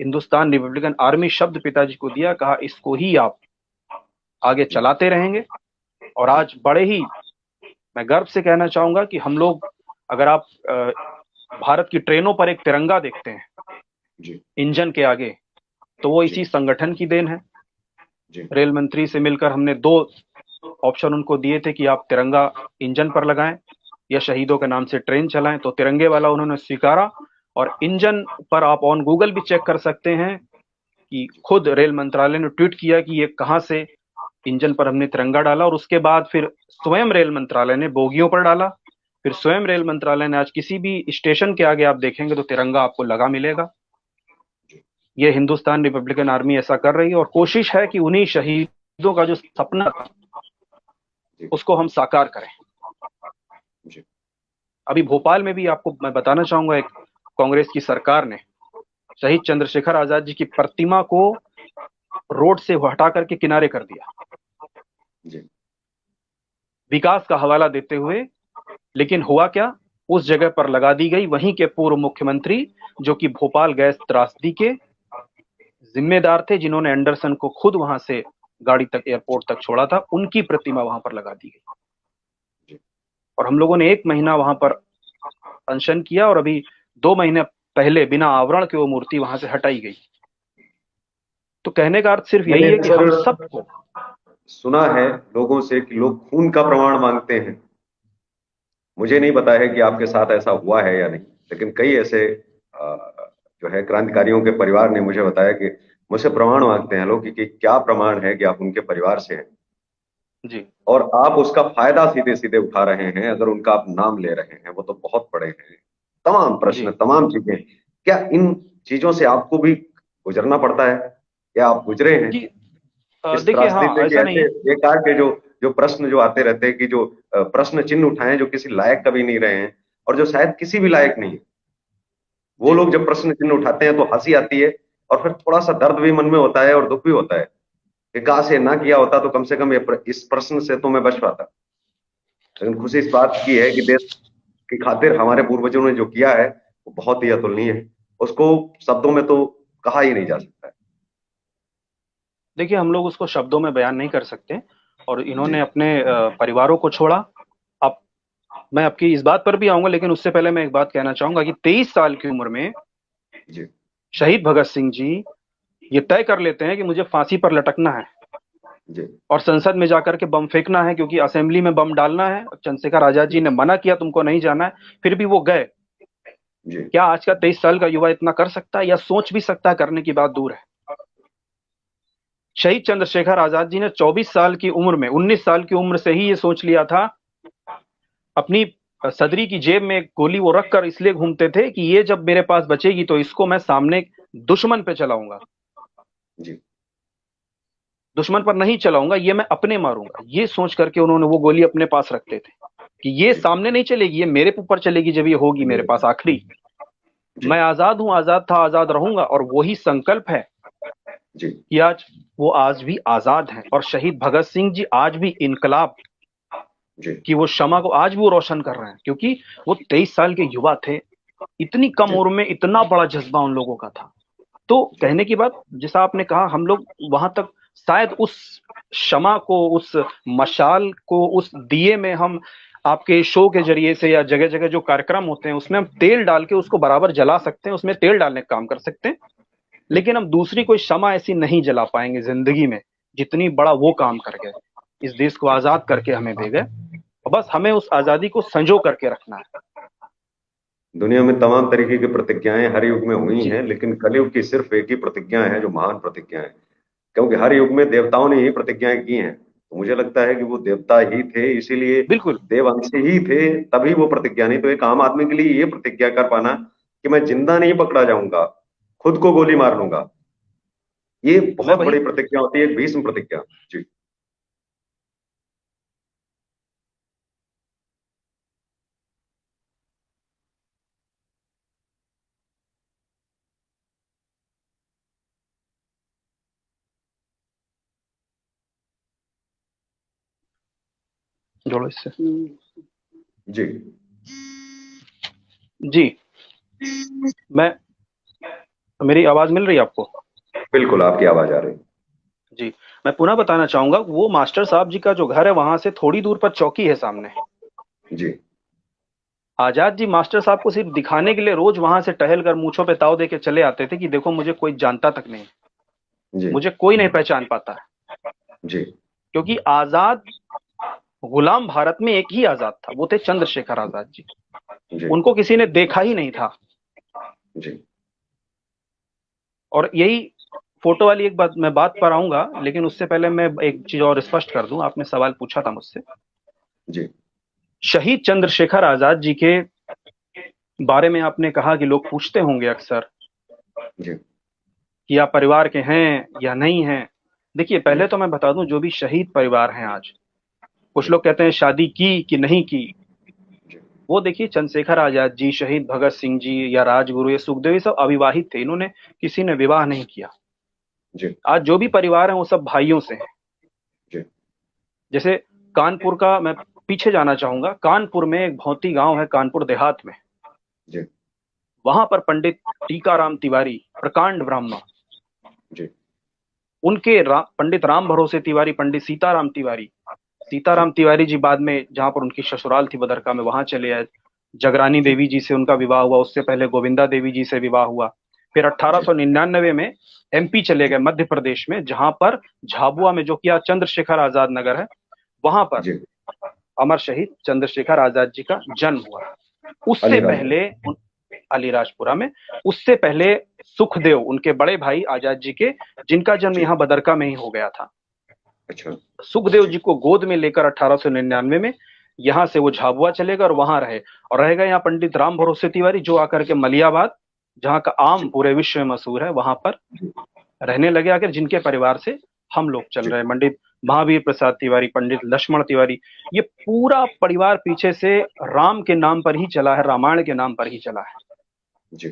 Speaker 2: हिंदुस्तान रिपब्लिकन आर्मी शब्द पिताजी को दिया, कहा इसको ही आप आगे
Speaker 1: जी
Speaker 2: चलाते रहेंगे। और
Speaker 1: जी
Speaker 2: आज बड़े ही मैं गर्व से कहना चाहूंगा कि हम लोग, अगर आप भारत की ट्रेनों पर एक तिरंगा देखते हैं
Speaker 1: जी
Speaker 2: इंजन के आगे, तो वो
Speaker 1: जी
Speaker 2: इसी संगठन की देन है।
Speaker 1: जी
Speaker 2: रेल मंत्री से मिलकर हमने 2 ऑप्शन उनको दिए थे कि आप तिरंगा इंजन पर लगाएं या शहीदों के नाम से ट्रेन चलाएं, तो तिरंगे वाला उन्होंने स्वीकारा। और इंजन पर आप ऑन गूगल भी चेक कर सकते हैं कि खुद रेल मंत्रालय ने ट्वीट किया कि ये कहां से इंजन पर हमने तिरंगा डाला, और उसके बाद फिर स्वयं रेल मंत्रालय ने बोगियों पर डाला। फिर स्वयं रेल मंत्रालय ने, आज किसी भी स्टेशन के आगे आप देखेंगे तो तिरंगा आपको लगा मिलेगा। ये हिंदुस्तान रिपब्लिकन आर्मी ऐसा कर रही है, और कोशिश है कि उन्हीं शहीदों का जो सपना था
Speaker 1: जी
Speaker 2: उसको हम साकार करें।
Speaker 1: जी
Speaker 2: अभी भोपाल में भी आपको मैं बताना चाहूंगा, एक कांग्रेस की सरकार ने शहीद चंद्रशेखर आजाद जी की प्रतिमा को रोड से हटा करके किनारे कर दिया,
Speaker 1: जी
Speaker 2: विकास का हवाला देते हुए। लेकिन हुआ क्या, उस जगह पर लगा दी गई वहीं के पूर्व मुख्यमंत्री, जो कि भोपाल गैस त्रासदी के जिम्मेदार थे, जिन्होंने एंडरसन को खुद वहां से गाड़ी तक, एयरपोर्ट तक छोड़ा था, उनकी प्रतिमा वहां पर लगा दी गई।
Speaker 1: जी
Speaker 2: और हम लोगों ने 1 महीना वहां पर अनशन किया, और अभी 2 महीने पहले बिना आवरण के वो मूर्ति वहां से हटाई गई। तो कहने का अर्थ सिर्फ यही
Speaker 1: मैंने
Speaker 2: है कि हम
Speaker 1: अक्सर
Speaker 2: सबको,
Speaker 1: सुना है लोगों से कि लोग खून का प्रमाण मांगते हैं। मुझे नहीं पता है कि आपके साथ ऐसा हुआ है या नहीं, लेकिन कई ऐसे जो है क्रांतिकारियों के परिवार ने मुझे बताया कि मुझसे प्रमाण मांगते हैं लोग कि क्या प्रमाण है कि आप उनके परिवार से हैं।
Speaker 2: जी
Speaker 1: और आप उसका फायदा सीधे सीधे उठा रहे हैं, अगर उनका आप नाम ले रहे हैं, वो तो बहुत बड़े हैं। तमाम प्रश्न,
Speaker 2: जी
Speaker 1: तमाम चीजें, क्या इन चीजों से आपको भी गुजरना पड़ता है, या आप गुजरे हैं?
Speaker 2: जी।
Speaker 1: इस
Speaker 2: देखिए,
Speaker 1: त्रासदी
Speaker 2: हाँ,
Speaker 1: से कि
Speaker 2: ऐसा नहीं
Speaker 1: ऐसे
Speaker 2: है।
Speaker 1: बेकार के जो जो प्रश्न जो आते रहते हैं, कि जो प्रश्न चिन्ह उठाए जो किसी लायक कभी नहीं रहे हैं, और जो शायद किसी भी लायक नहीं है, वो
Speaker 2: जी
Speaker 1: लोग जब प्रश्न चिन्ह उठाते हैं तो हंसी आती है, और फिर थोड़ा सा दर्द भी मन में होता है और दुख भी होता है कि काश ये ना किया होता तो कम से कम इस प्रश्न से तो मैं बच पाता। लेकिन खुशी इस बात की है कि देश की खातिर हमारे पूर्वजों ने जो किया है वो बहुत ही अतुलनीय है। उसको शब्दों में तो कहा ही नहीं जा सकता है।
Speaker 2: देखिए, हम लोग उसको शब्दों में बयान नहीं कर सकते, और
Speaker 1: जी।
Speaker 2: इन्होंने अपने परिवारों को छोड़ा। अब मैं आपकी इस बात पर भी आऊंगा, लेकिन उससे पहले मैं एक बात कहना चाहूंगा कि 23 साल की उम्र में
Speaker 1: जी।
Speaker 2: शहीद भगत सिंह जी ये तय कर लेते हैं कि मुझे फांसी पर लटकना है,
Speaker 1: जी।
Speaker 2: और संसद में जाकर के बम फेंकना है, क्योंकि असेंबली में बम डालना है। चंद्रशेखर आजाद जी
Speaker 1: जी।
Speaker 2: ने मना किया, तुमको नहीं जाना है, फिर भी वो गए।
Speaker 1: जी।
Speaker 2: क्या आज का 23 साल का युवा इतना कर सकता है, या सोच भी सकता है? करने की बात दूर है। शहीद चंद्रशेखर आजाद जी ने 24 साल की उम्र में, 19 साल की उम्र से ही ये सोच लिया था। अपनी सदरी की जेब में एक गोली वो रखकर इसलिए घूमते थे कि ये जब मेरे पास बचेगी तो इसको मैं सामने दुश्मन पे चलाऊंगा,
Speaker 1: जी।
Speaker 2: दुश्मन पर नहीं चलाऊंगा, ये मैं अपने मारूंगा। ये सोच करके उन्होंने वो गोली अपने पास रखते थे कि ये
Speaker 1: जी।
Speaker 2: सामने नहीं चलेगी, ये मेरे ऊपर चलेगी जब ये होगी मेरे पास आखिरी।
Speaker 1: जी।
Speaker 2: मैं आजाद हूं, आजाद था, आजाद रहूंगा, और वही संकल्प है
Speaker 1: जी।
Speaker 2: कि आज वो आज भी आजाद हैं। और शहीद भगत सिंह जी आज भी इनकलाब
Speaker 1: जी।
Speaker 2: की वो शमा को आज भी वो रोशन कर रहे हैं, क्योंकि वो 23 साल के युवा थे। इतनी कम
Speaker 1: जी।
Speaker 2: उम्र में इतना बड़ा जज्बा उन लोगों का था। तो
Speaker 1: जी।
Speaker 2: कहने की बात, जैसा आपने कहा, हम लोग वहां तक शायद उस शमा को, उस मशाल को, उस दिए में हम आपके शो के जरिए से, या जगह जगह जो कार्यक्रम होते हैं उसमें हम तेल डाल के उसको बराबर जला सकते हैं, उसमें तेल डालने का काम कर सकते हैं।
Speaker 1: जी।
Speaker 2: लेकिन हम दूसरी कोई शमा ऐसी नहीं जला पाएंगे जिंदगी में, जितनी बड़ा वो काम कर गए, इस देश को
Speaker 1: जी।
Speaker 2: आजाद करके हमें दे गए। और बस हमें उस आजादी को संजो करके रखना है।
Speaker 1: दुनिया में तमाम तरीके की प्रतिज्ञाएं हर युग में हुई
Speaker 2: जी
Speaker 1: हैं, लेकिन कलयुग की सिर्फ एक ही प्रतिज्ञा है जो महान प्रतिज्ञा है। क्योंकि हर युग में देवताओं ने ही प्रतिज्ञाएं की हैं, तो मुझे लगता है कि वो देवता ही थे, इसीलिए
Speaker 2: बिल्कुल।
Speaker 1: देवअंशी ही थे, तभी वो प्रतिज्ञा। नहीं तो एक आम आदमी के लिए ये प्रतिज्ञा कर पाना कि मैं जिंदा नहीं पकड़ा जाऊंगा, खुद को गोली मार लूंगा, ये
Speaker 2: मैं
Speaker 1: बहुत
Speaker 2: वही
Speaker 1: बड़ी प्रतिज्ञा होती है, एक भीष्म प्रतिज्ञा। जी।
Speaker 2: जोड़ो इससे।
Speaker 1: जी।
Speaker 2: जी। मैं मेरी आवाज मिल रही है आपको?
Speaker 1: बिल्कुल आपकी आवाज आ रही।
Speaker 2: जी। मैं पुनः बताना चाहूंगा, वो मास्टर साहब जी का जो घर है वहां से थोड़ी दूर पर चौकी है सामने।
Speaker 1: जी।
Speaker 2: आजाद जी मास्टर साहब को सिर्फ दिखाने के लिए रोज वहां से टहल कर मूछों पे ताव दे के चले आते थे कि देखो मुझे कोई जानता तक नहीं,
Speaker 1: जी।
Speaker 2: मुझे कोई नहीं पहचान पाता है।
Speaker 1: जी।
Speaker 2: क्योंकि आजाद, गुलाम भारत में एक ही आजाद था, वो थे चंद्रशेखर आजाद जी।
Speaker 1: जी।
Speaker 2: उनको किसी ने देखा ही नहीं था।
Speaker 1: जी।
Speaker 2: और यही फोटो वाली एक बात, मैं बात पर आऊंगा, लेकिन उससे पहले मैं एक चीज और स्पष्ट कर दूं। आपने सवाल पूछा था मुझसे,
Speaker 1: जी।
Speaker 2: शहीद चंद्रशेखर आजाद जी के बारे में आपने कहा कि लोग पूछते होंगे अक्सर
Speaker 1: जी।
Speaker 2: कि आप परिवार के हैं या नहीं हैं। देखिए,
Speaker 1: जी।
Speaker 2: पहले तो मैं बता दूं, जो भी शहीद परिवार हैं आज, कुछ
Speaker 1: जी।
Speaker 2: लोग कहते हैं शादी की कि नहीं की।
Speaker 1: जी।
Speaker 2: वो देखिए, चंद्रशेखर आजाद जी, शहीद भगत सिंह जी, या राजगुरु, या सुखदेव, ये सब अविवाहित थे। इन्होंने किसी ने विवाह नहीं किया।
Speaker 1: जी।
Speaker 2: आज जो भी परिवार है वो सब भाइयों से हैं।
Speaker 1: जी।
Speaker 2: जैसे कानपुर का मैं पीछे जाना चाहूंगा, कानपुर में एक भौती गांव है, कानपुर देहात में।
Speaker 1: जी।
Speaker 2: वहां पर पंडित टीकाराम तिवारी, प्रकांड ब्राह्मण,
Speaker 1: जी।
Speaker 2: उनके पंडित राम भरोसे तिवारी, पंडित सीताराम तिवारी,
Speaker 1: जी।
Speaker 2: सीताराम तिवारी जी बाद में जहां पर उनकी ससुराल थी बदरका में, वहां चले आए। जगरानी
Speaker 1: जी।
Speaker 2: देवी जी से उनका विवाह हुआ, उससे पहले गोविंदा देवी जी से विवाह हुआ। फिर
Speaker 1: जी।
Speaker 2: 1899 में एमपी चले
Speaker 1: जी।
Speaker 2: गए, मध्य प्रदेश में, जहां पर झाबुआ में, जो कि आज चंद्रशेखर आजाद नगर है, वहां पर
Speaker 1: जी।
Speaker 2: अमर शहीद चंद्रशेखर आजाद जी का जन्म हुआ। उससे
Speaker 1: अलीराजपुर।
Speaker 2: पहले अलीराजपुरा में, उससे पहले सुखदेव, उनके बड़े भाई आजाद जी के, जिनका जन्म
Speaker 1: जी।
Speaker 2: यहाँ बदरका में ही हो गया था।
Speaker 1: अच्छा।
Speaker 2: सुखदेव
Speaker 1: जी।
Speaker 2: जी को गोद में लेकर 1899 में यहाँ से वो झाबुआ चलेगा और वहां रहे, और रहेगा यहाँ पंडित राम भरोसे तिवारी, जो आकर के मलियाबाद, जहाँ का आम
Speaker 1: जी।
Speaker 2: पूरे विश्व में मशहूर है, वहां पर
Speaker 1: जी।
Speaker 2: रहने लगे आकर, जिनके परिवार से हम लोग चल
Speaker 1: जी।
Speaker 2: रहे हैं। पंडित महावीर प्रसाद तिवारी, पंडित लक्ष्मण तिवारी, ये पूरा परिवार पीछे से राम के नाम पर ही चला है, रामायण के नाम पर ही चला है।
Speaker 1: जी।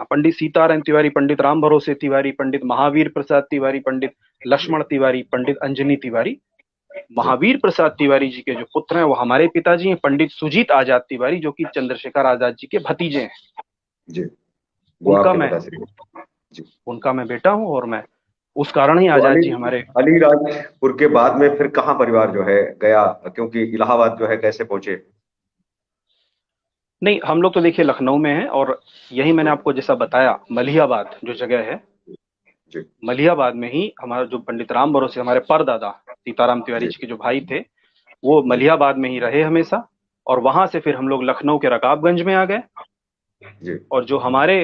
Speaker 2: पंडित सीताराम तिवारी, पंडित राम भरोसे तिवारी, पंडित महावीर प्रसाद तिवारी, पंडित
Speaker 1: जी।
Speaker 2: लक्ष्मण तिवारी, पंडित अंजनी तिवारी।
Speaker 1: जी।
Speaker 2: महावीर प्रसाद तिवारी जी के जो पुत्र हैं वो हमारे पिताजी हैं, पंडित सुजीत आजाद तिवारी, जो कि चंद्रशेखर आजाद जी के भतीजे हैं।
Speaker 1: जी। वो
Speaker 2: उनका
Speaker 1: आपके
Speaker 2: मैं
Speaker 1: पिताश्री हैं। जी।
Speaker 2: उनका मैं बेटा हूं, और मैं उस कारण ही
Speaker 1: तो
Speaker 2: आजाद जी हमारे।
Speaker 1: अलीराजपुर के बाद में फिर कहाँ परिवार जो है गया, क्योंकि इलाहाबाद जो है कैसे पहुंचे?
Speaker 2: नहीं, हम लोग तो देखिए लखनऊ में हैं, और यही मैंने आपको जैसा बताया, मलिहाबाद जो जगह है,
Speaker 1: जी।
Speaker 2: मलिहाबाद में ही हमारा जो पंडित राम भरोसे हमारे परदादा सीताराम तिवारी
Speaker 1: जी।
Speaker 2: जी के जो भाई थे, वो
Speaker 1: जी।
Speaker 2: मलिहाबाद में ही रहे हमेशा। और वहां से फिर हम लोग लखनऊ के रकाबगंज में आ गए।
Speaker 1: जी।
Speaker 2: और जो हमारे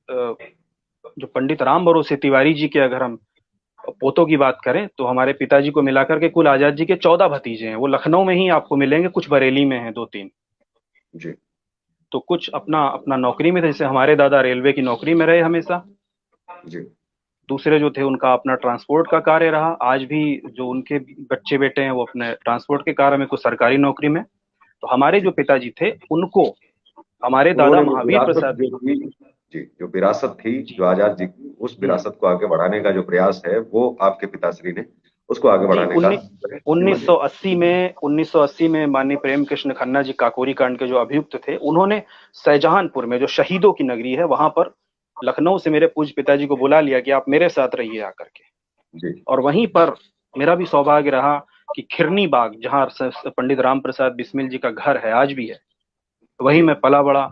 Speaker 2: जो पंडित राम भरोसे तिवारी जी के अगर हम पोतों की बात करें, तो हमारे पिताजी को मिलाकर के कुल आजाद जी के 14 भतीजे हैं। वो लखनऊ में ही आपको मिलेंगे, कुछ बरेली में हैं, दो तीन।
Speaker 1: जी।
Speaker 2: तो कुछ अपना अपना नौकरी में थे, जैसे हमारे दादा रेलवे की नौकरी में रहे हमेशा।
Speaker 1: जी।
Speaker 2: दूसरे जो थे उनका अपना ट्रांसपोर्ट का कार्य रहा, आज भी जो उनके बच्चे बेटे हैं वो अपने ट्रांसपोर्ट के कार्य में, कुछ सरकारी नौकरी में। तो हमारे जो
Speaker 1: जी।
Speaker 2: पिताजी थे उनको हमारे दादा
Speaker 1: उन्होंने वो
Speaker 2: महावीर
Speaker 1: विरासत
Speaker 2: प्रसाद।
Speaker 1: जो थी, जी, जो विरासत थी
Speaker 2: जी।
Speaker 1: जो आजाद जी की, उस
Speaker 2: हम्म।
Speaker 1: विरासत को आगे बढ़ाने का जो प्रयास है वो आपके पिताश्री ने उसको आगे
Speaker 2: जी,
Speaker 1: बढ़ाने का जिम्मा लिया।
Speaker 2: 1980 में माननीय प्रेम कृष्ण खन्ना जी काकोरी कांड के जो अभियुक्त थे, उन्होंने शाहजहांपुर में, जो शहीदों की नगरी है, वहां पर लखनऊ से मेरे पूज्य पिताजी को बुला लिया कि आप मेरे साथ रहिए आकर के।
Speaker 1: जी।
Speaker 2: और वहीं पर मेरा भी सौभाग्य रहा कि खिरनी बाग, जहाँ पंडित राम प्रसाद बिस्मिल जी का घर है, आज भी है, वहीं
Speaker 1: जी।
Speaker 2: मैं पला बड़ा।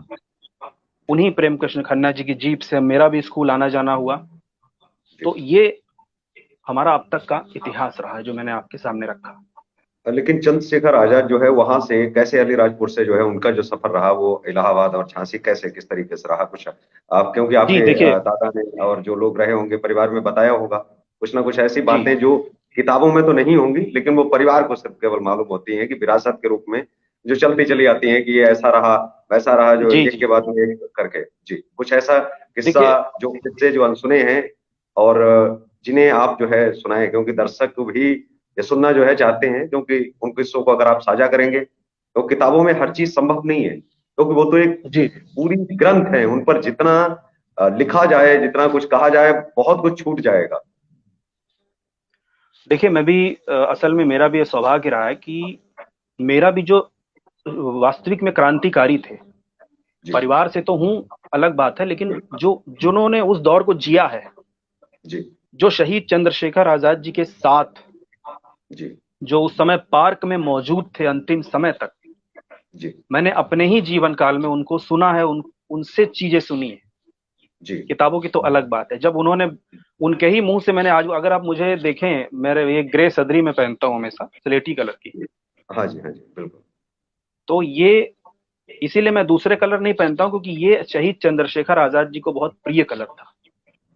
Speaker 2: उन्हीं प्रेम कृष्ण खन्ना जी की जीप से मेरा भी स्कूल आना जाना हुआ।
Speaker 1: जी।
Speaker 2: तो ये हमारा अब तक का इतिहास रहा है जो मैंने आपके सामने रखा।
Speaker 1: लेकिन चंद्रशेखर आजाद जो है वहां से कैसे, अलीराजपुर से जो है उनका जो सफर रहा वो इलाहाबाद और झांसी कैसे किस तरीके से रहा, कुछ आप, क्योंकि
Speaker 2: जी
Speaker 1: आपके
Speaker 2: देखिए।
Speaker 1: दादा ने और जो लोग रहे होंगे परिवार में बताया होगा कुछ ना कुछ ऐसी
Speaker 2: जी।
Speaker 1: बातें जो किताबों में तो नहीं होंगी, लेकिन वो परिवार को सिर्फ केवल मालूम होती हैं कि विरासत के रूप में जो चलती चली आती हैं कि ये ऐसा रहा वैसा रहा, जो
Speaker 2: जी।
Speaker 1: एक के
Speaker 2: जी
Speaker 1: बाद में एक करके। जी, कुछ ऐसा किस्सा
Speaker 2: देखिए।
Speaker 1: जो किस्से जो अनसुने हैं और जिन्हें आप जो है सुनाएं, क्योंकि दर्शक भी ये सुनना जो है चाहते हैं, क्योंकि उन किस्सों को अगर आप साझा करेंगे तो किताबों में हर चीज संभव नहीं है, क्योंकि वो तो एक
Speaker 2: जी
Speaker 1: पूरी ग्रंथ है, उन पर जितना लिखा जाए, जितना कुछ कहा जाए, बहुत कुछ छूट जाएगा।
Speaker 2: देखिए, मैं भी असल में मेरा भी ये सौभाग्य रहा है कि मेरा भी जो वास्तविक में क्रांतिकारी थे,
Speaker 1: जी।
Speaker 2: परिवार से तो हूं, अलग बात है, लेकिन जो जिन्होंने उस दौर को जिया है,
Speaker 1: जी।
Speaker 2: जो शहीद चंद्रशेखर आजाद जी के साथ,
Speaker 1: जी।
Speaker 2: जो उस समय पार्क में मौजूद थे अंतिम समय तक,
Speaker 1: जी।
Speaker 2: मैंने अपने ही जीवन काल में उनको सुना है, उनसे चीजें सुनी है।
Speaker 1: जी।
Speaker 2: किताबों की तो अलग बात है, जब उन्होंने, उनके ही मुंह से मैंने आज, अगर आप मुझे देखें, मेरे ये ग्रे सदरी में पहनता हूं हमेशा, स्लेटी कलर की।
Speaker 1: हाँ जी, हाँ जी, बिल्कुल।
Speaker 2: तो ये, इसीलिए मैं दूसरे कलर नहीं पहनता हूं, क्योंकि ये शहीद चंद्रशेखर आजाद जी को बहुत प्रिय कलर था।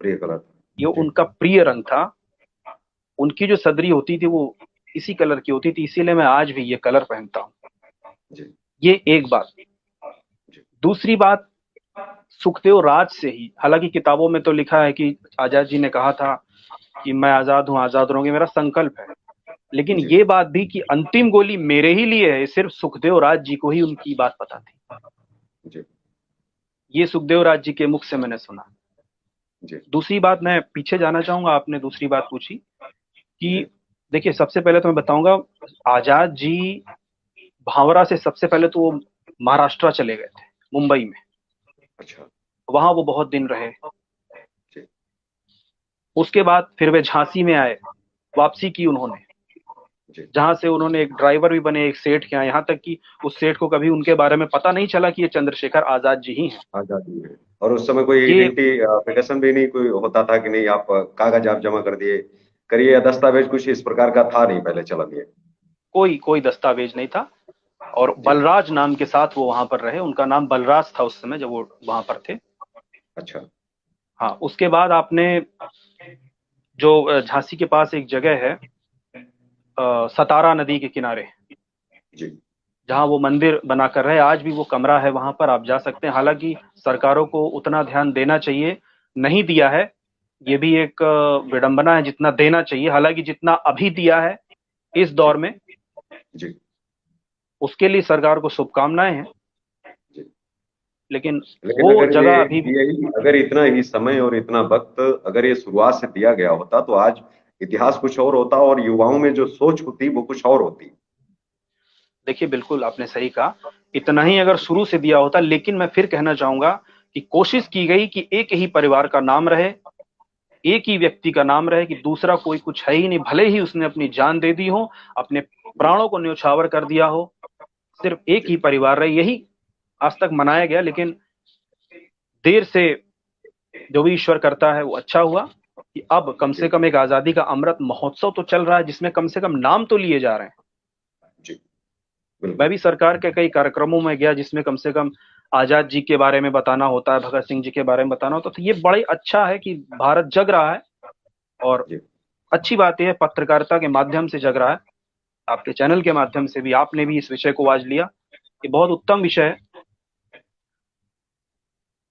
Speaker 1: प्रिय कला।
Speaker 2: ये
Speaker 1: जी।
Speaker 2: उनका प्रिय रंग था। उनकी जो सदरी होती थी वो इसी कलर की होती थी, इसीलिए मैं आज भी ये कलर पहनता हूं।
Speaker 1: जी।
Speaker 2: ये एक बात।
Speaker 1: जी।
Speaker 2: दूसरी बात, सुखदेव राज से ही, हालांकि किताबों में तो लिखा है कि आजाद जी ने कहा था कि मैं आजाद हूं, आजाद रहूंगी, मेरा संकल्प है। लेकिन
Speaker 1: जी।
Speaker 2: ये बात भी कि अंतिम गोली मेरे ही लिए है, सिर्फ सुखदेव राज जी को ही उनकी बात पता थी।
Speaker 1: जी।
Speaker 2: ये सुखदेव राज जी के मुख से मैंने सुना।
Speaker 1: जी।
Speaker 2: दूसरी बात, मैं पीछे जाना चाहूंगा, आपने दूसरी बात पूछी कि,
Speaker 1: जी।
Speaker 2: देखिए, सबसे पहले तो मैं बताऊंगा, आजाद जी भावरा से सबसे पहले तो वो महाराष्ट्र चले गए थे, मुंबई में।
Speaker 1: अच्छा।
Speaker 2: वहां वो बहुत दिन रहे।
Speaker 1: जी।
Speaker 2: उसके बाद फिर वे झांसी में आए, वापसी की उन्होंने,
Speaker 1: जी।
Speaker 2: जहां से उन्होंने एक ड्राइवर भी बने, एक सेठ के यहाँ, यहाँ तक कि उस सेठ को कभी उनके बारे में पता नहीं चला कि ये चंद्रशेखर आजाद जी ही हैं।
Speaker 1: आजादी है, और उस समय कोई
Speaker 2: ये
Speaker 1: आइडेंटिफिकेशन भी नहीं कोई होता था कि नहीं आप कागज आप जमा कर दिए करिए, या दस्तावेज कुछ इस प्रकार का था नहीं पहले चलन ये।
Speaker 2: कोई कोई दस्तावेज नहीं था। और
Speaker 1: जी।
Speaker 2: बलराज नाम के साथ वो वहां पर रहे, उनका नाम बलराज था उस समय जब वो वहां पर थे।
Speaker 1: अच्छा।
Speaker 2: हाँ, उसके बाद आपने जो झांसी के पास एक जगह है, सतारा नदी के किनारे,
Speaker 1: जी
Speaker 2: जहां वो मंदिर बना कर रहे, आज भी वो कमरा है, वहां पर आप जा सकते हैं। हालांकि सरकारों को उतना ध्यान देना चाहिए, नहीं दिया है। ये भी एक विडंबना है, जितना देना चाहिए। हालांकि जितना अभी दिया है इस
Speaker 1: जी
Speaker 2: दौर में,
Speaker 1: जी
Speaker 2: उसके लिए सरकार को शुभकामनाएं हैं।
Speaker 1: जी।
Speaker 2: लेकिन
Speaker 1: लेकिन
Speaker 2: वो
Speaker 1: अगर ये
Speaker 2: जगह अभी भी,
Speaker 1: यही अगर इतना ही समय और इतना वक्त अगर ये शुरुआत से दिया गया होता तो आज इतिहास कुछ और होता और युवाओं में जो सोच होती वो कुछ और होती।
Speaker 2: देखिए बिल्कुल आपने सही कहा, इतना ही अगर शुरू से दिया होता। लेकिन मैं फिर कहना चाहूंगा कि कोशिश की गई कि एक ही परिवार का नाम रहे, एक ही व्यक्ति का नाम रहे, कि दूसरा कोई कुछ है ही नहीं, भले ही उसने अपनी जान दे दी हो, अपने
Speaker 1: जी
Speaker 2: प्राणों को न्यौछावर कर दिया हो, सिर्फ एक
Speaker 1: जी
Speaker 2: ही परिवार रहे। यही आज तक मनाया गया। लेकिन देर से जो भी ईश्वर करता है वो अच्छा हुआ कि अब कम
Speaker 1: जी
Speaker 2: से कम एक आजादी का अमृत महोत्सव तो चल रहा है, जिसमें कम से कम नाम तो लिए जा रहे हैं।
Speaker 1: जी
Speaker 2: मैं
Speaker 1: बिल्कुल।
Speaker 2: भी सरकार के कई कार्यक्रमों में गया जिसमें कम से कम आजाद जी के बारे में बताना होता है, भगत सिंह जी के बारे में बताना होता है। तो ये बड़ा अच्छा है कि भारत जग रहा है, और
Speaker 1: जी
Speaker 2: अच्छी बात यह है पत्रकारिता के माध्यम से जग रहा है। आपके चैनल के माध्यम से भी आपने भी इस विषय को आज लिया, ये बहुत उत्तम विषय है।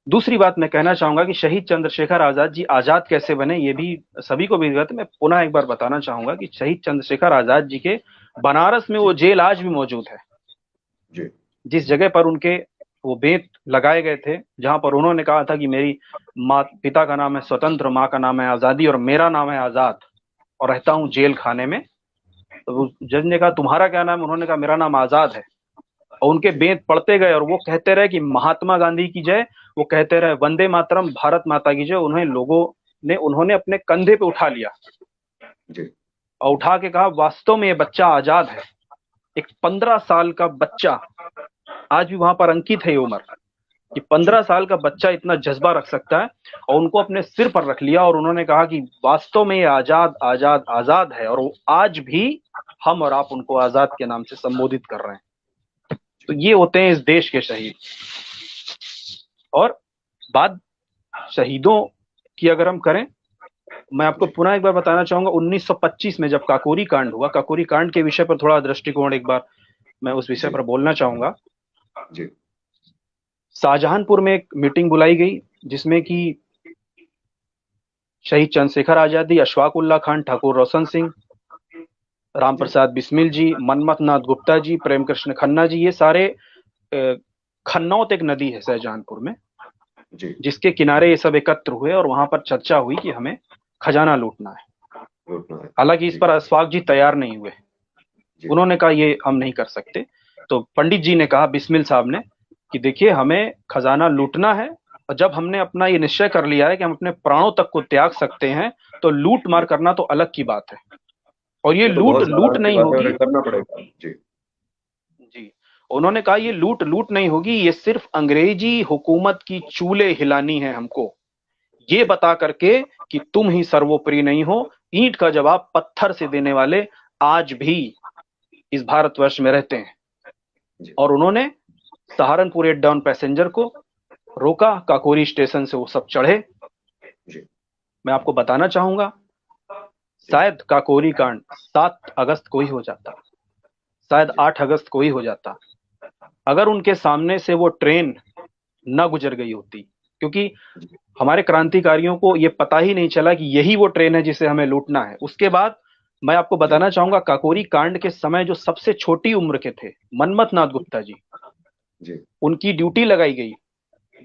Speaker 2: दूसरी बात मैं कहना चाहूंगा कि शहीद चंद्रशेखर आजाद जी आजाद कैसे बने, ये भी सभी को भी विगत मैं पुनः एक बार बताना चाहूंगा कि शहीद चंद्रशेखर आजाद जी के बनारस में वो
Speaker 1: जी
Speaker 2: जेल आज भी मौजूद है,
Speaker 1: जी
Speaker 2: जिस जगह पर उनके वो बेंत लगाए गए थे, जहां पर उन्होंने कहा था कि मेरी माँ पिता का नाम है स्वतंत्र, माँ का नाम है आजादी और मेरा नाम है आजाद, और रहता हूँ जेल खाने में। तो जज ने कहा तुम्हारा क्या नाम है? उन्होंने कहा मेरा नाम आजाद है। और उनके
Speaker 1: जी
Speaker 2: बेंत पढ़ते गए और वो कहते रहे कि महात्मा गांधी की जय, वो कहते रहे वंदे मातरम, भारत माता की जय। उन्होंने अपने कंधे पे उठा लिया
Speaker 1: जी
Speaker 2: और उठा के कहा वास्तव में ये बच्चा आजाद है। एक 15 साल का बच्चा, आज भी वहां पर अंकित है ये उम्र, कि
Speaker 1: जी
Speaker 2: 15 साल का बच्चा इतना जज्बा रख सकता है। और उनको अपने सिर पर रख लिया और उन्होंने कहा कि वास्तव में ये आजाद आजाद आजाद है, और वो आज भी हम और आप उनको आजाद के नाम से संबोधित कर रहे हैं। तो ये होते हैं इस देश के शहीद। और बात शहीदों की अगर हम करें, मैं आपको
Speaker 1: जी
Speaker 2: पुनः एक बार बताना चाहूंगा 1925 में जब काकोरी कांड हुआ, काकोरी कांड के विषय पर थोड़ा दृष्टिकोण एक बार मैं उस विषय
Speaker 1: जी
Speaker 2: पर बोलना चाहूंगा।
Speaker 1: जी
Speaker 2: शाहजहांपुर में एक मीटिंग बुलाई गई जिसमें कि शहीद चंद्रशेखर आजादी, अशफाक उल्लाह खान, ठाकुर रोशन सिंह, राम
Speaker 1: जी
Speaker 2: प्रसाद बिस्मिल जी, मनमथ नाथ गुप्ता जी, प्रेम कृष्ण खन्ना जी, ये सारे खन्नौत एक नदी है शाहजहांपुर में,
Speaker 1: जी
Speaker 2: जिसके किनारे ये सब एकत्र हुए और वहां पर चर्चा हुई कि हमें खजाना लूटना है।
Speaker 1: लौटना है।
Speaker 2: हालांकि इस
Speaker 1: जी
Speaker 2: पर अशफाक जी तैयार नहीं हुए,
Speaker 1: जी
Speaker 2: उन्होंने कहा ये हम नहीं कर सकते। तो पंडित जी ने कहा, बिस्मिल साहब ने, कि देखिए हमें खजाना लूटना है, और जब हमने अपना ये निश्चय कर लिया है कि हम अपने प्राणों तक को त्याग सकते हैं, तो लूट मार
Speaker 1: जी
Speaker 2: करना तो अलग की बात है। और ये
Speaker 1: ये तो
Speaker 2: लूट
Speaker 1: बहुत
Speaker 2: लूट
Speaker 1: साधारण सी
Speaker 2: नहीं
Speaker 1: बात है और
Speaker 2: होगी।
Speaker 1: ये करना पड़ेगा। जी
Speaker 2: जी, उन्होंने कहा ये
Speaker 1: जी
Speaker 2: लूट लूट नहीं होगी, ये सिर्फ अंग्रेजी हुकूमत की चूले हिलानी है हमको, ये
Speaker 1: जी
Speaker 2: बता करके कि तुम ही सर्वोपरि नहीं हो। ईंट का जवाब पत्थर से देने वाले आज भी इस भारतवर्ष में रहते हैं।
Speaker 1: जी
Speaker 2: और उन्होंने सहारनपुर एट डाउन पैसेंजर को रोका, काकोरी स्टेशन से वो सब चढ़े।
Speaker 1: जी
Speaker 2: मैं आपको बताना चाहूंगा,
Speaker 1: जी
Speaker 2: शायद काकोरी कांड 7 अगस्त को ही हो जाता, शायद
Speaker 1: जी
Speaker 2: 8 अगस्त को ही हो जाता, अगर उनके सामने से वो ट्रेन न गुजर गई होती। क्योंकि
Speaker 1: जी
Speaker 2: हमारे क्रांतिकारियों को ये पता ही नहीं चला कि यही वो ट्रेन है जिसे हमें लूटना है। उसके बाद मैं आपको
Speaker 1: जी
Speaker 2: बताना चाहूंगा, काकोरी कांड के समय जो सबसे छोटी उम्र के थे, मनमथ नाथ गुप्ता जी,
Speaker 1: जी
Speaker 2: उनकी ड्यूटी लगाई गई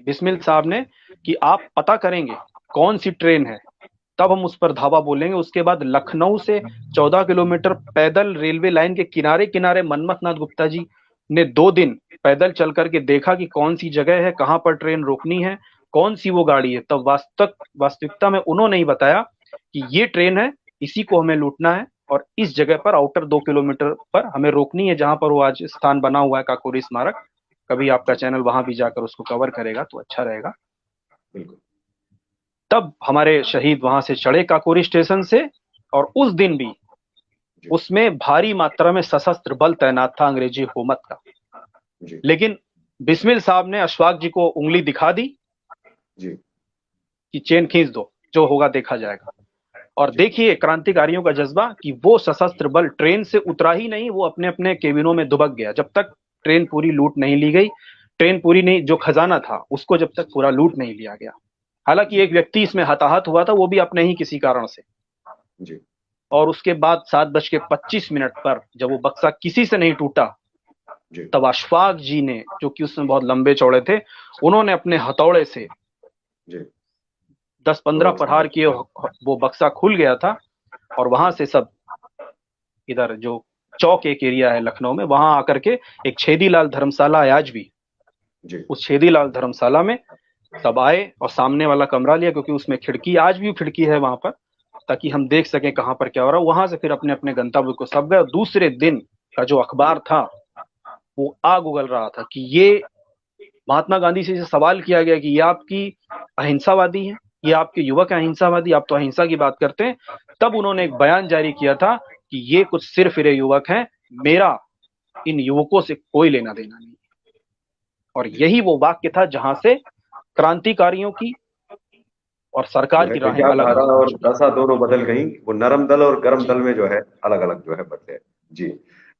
Speaker 2: बिस्मिल
Speaker 1: जी
Speaker 2: साहब ने कि आप पता करेंगे कौन सी ट्रेन है, तब हम उस पर धावा बोलेंगे। उसके बाद लखनऊ से 14 किलोमीटर पैदल रेलवे लाइन के किनारे किनारे मनमथ नाथ गुप्ता जी ने 2 दिन पैदल चल करके देखा कि कौन सी जगह है, कहाँ पर ट्रेन रोकनी है, कौन सी वो गाड़ी है। तब वास्तविकता में उन्होंने ही बताया कि ये ट्रेन है, इसी को हमें लूटना है, और इस जगह पर आउटर 2 किलोमीटर पर हमें रोकनी है, जहां पर वो आज स्थान बना हुआ है काकोरी स्मारक। कभी आपका
Speaker 1: जी
Speaker 2: चैनल वहां भी जाकर उसको कवर करेगा तो अच्छा रहेगा।
Speaker 1: बिल्कुल।
Speaker 2: तब हमारे शहीद वहां से चढ़े काकोरी स्टेशन से, और उस दिन भी
Speaker 1: जी
Speaker 2: उसमें भारी मात्रा में सशस्त्र बल तैनात था अंग्रेजी हुकूमत का।
Speaker 1: जी
Speaker 2: लेकिन बिस्मिल साहब ने अशफाक जी को उंगली दिखा दी
Speaker 1: जी
Speaker 2: कि चेन खींच दो, जो होगा देखा जाएगा। और देखिए क्रांतिकारियों का जज्बा कि वो सशस्त्र बल ट्रेन से उतरा ही नहीं, वो अपने अपने केबिनों में दुबक गया जब तक ट्रेन पूरी लूट नहीं ली गई। ट्रेन पूरी नहीं, जो खजाना था उसको जब तक पूरा लूट नहीं लिया गया। हालांकि एक व्यक्ति इसमें हताहत हुआ था, वो भी अपने ही किसी कारण से।
Speaker 1: जी
Speaker 2: और उसके बाद 7:25 पर जब वो बक्सा किसी से नहीं टूटा,
Speaker 1: जी
Speaker 2: तब अशफाक जी ने, जो कि उसमें बहुत लंबे चौड़े थे, उन्होंने अपने हथौड़े से
Speaker 1: जी
Speaker 2: 10-15 प्रहार किए, वो बक्सा खुल गया था। और वहां से सब इधर जो चौक एक एरिया है लखनऊ में, वहां आकर के एक छेदीलाल धर्मशाला है आज भी,
Speaker 1: जी
Speaker 2: उस छेदीलाल धर्मशाला में सब आए और सामने वाला कमरा लिया, क्योंकि उसमें खिड़की, आज भी खिड़की है वहां पर, ताकि हम देख सकें कहां पर क्या हो रहा है। वहां से फिर अपने अपने गंतव्य को सब गए। दूसरे दिन का जो अखबार था वो आग उगल रहा था कि ये महात्मा गांधी से सवाल किया गया कि ये आपकी अहिंसावादी है, ये आपके युवक अहिंसावादी, आप तो अहिंसा की बात करते हैं। तब उन्होंने एक बयान जारी किया था कि ये कुछ सिरफिरे युवक हैं, मेरा इन युवकों से कोई लेना देना नहीं। और यही वो वाक्य था जहां से क्रांतिकारियों की और
Speaker 1: जो
Speaker 2: सरकार
Speaker 1: है
Speaker 2: की राहें अलग
Speaker 1: विचारधारा
Speaker 2: अलग हो
Speaker 1: और
Speaker 2: चुकी
Speaker 1: दशा दोनों बदल गई। वो नरम दल और गर्म
Speaker 2: जी
Speaker 1: दल में जो है अलग अलग जो है बदले। जी
Speaker 2: जी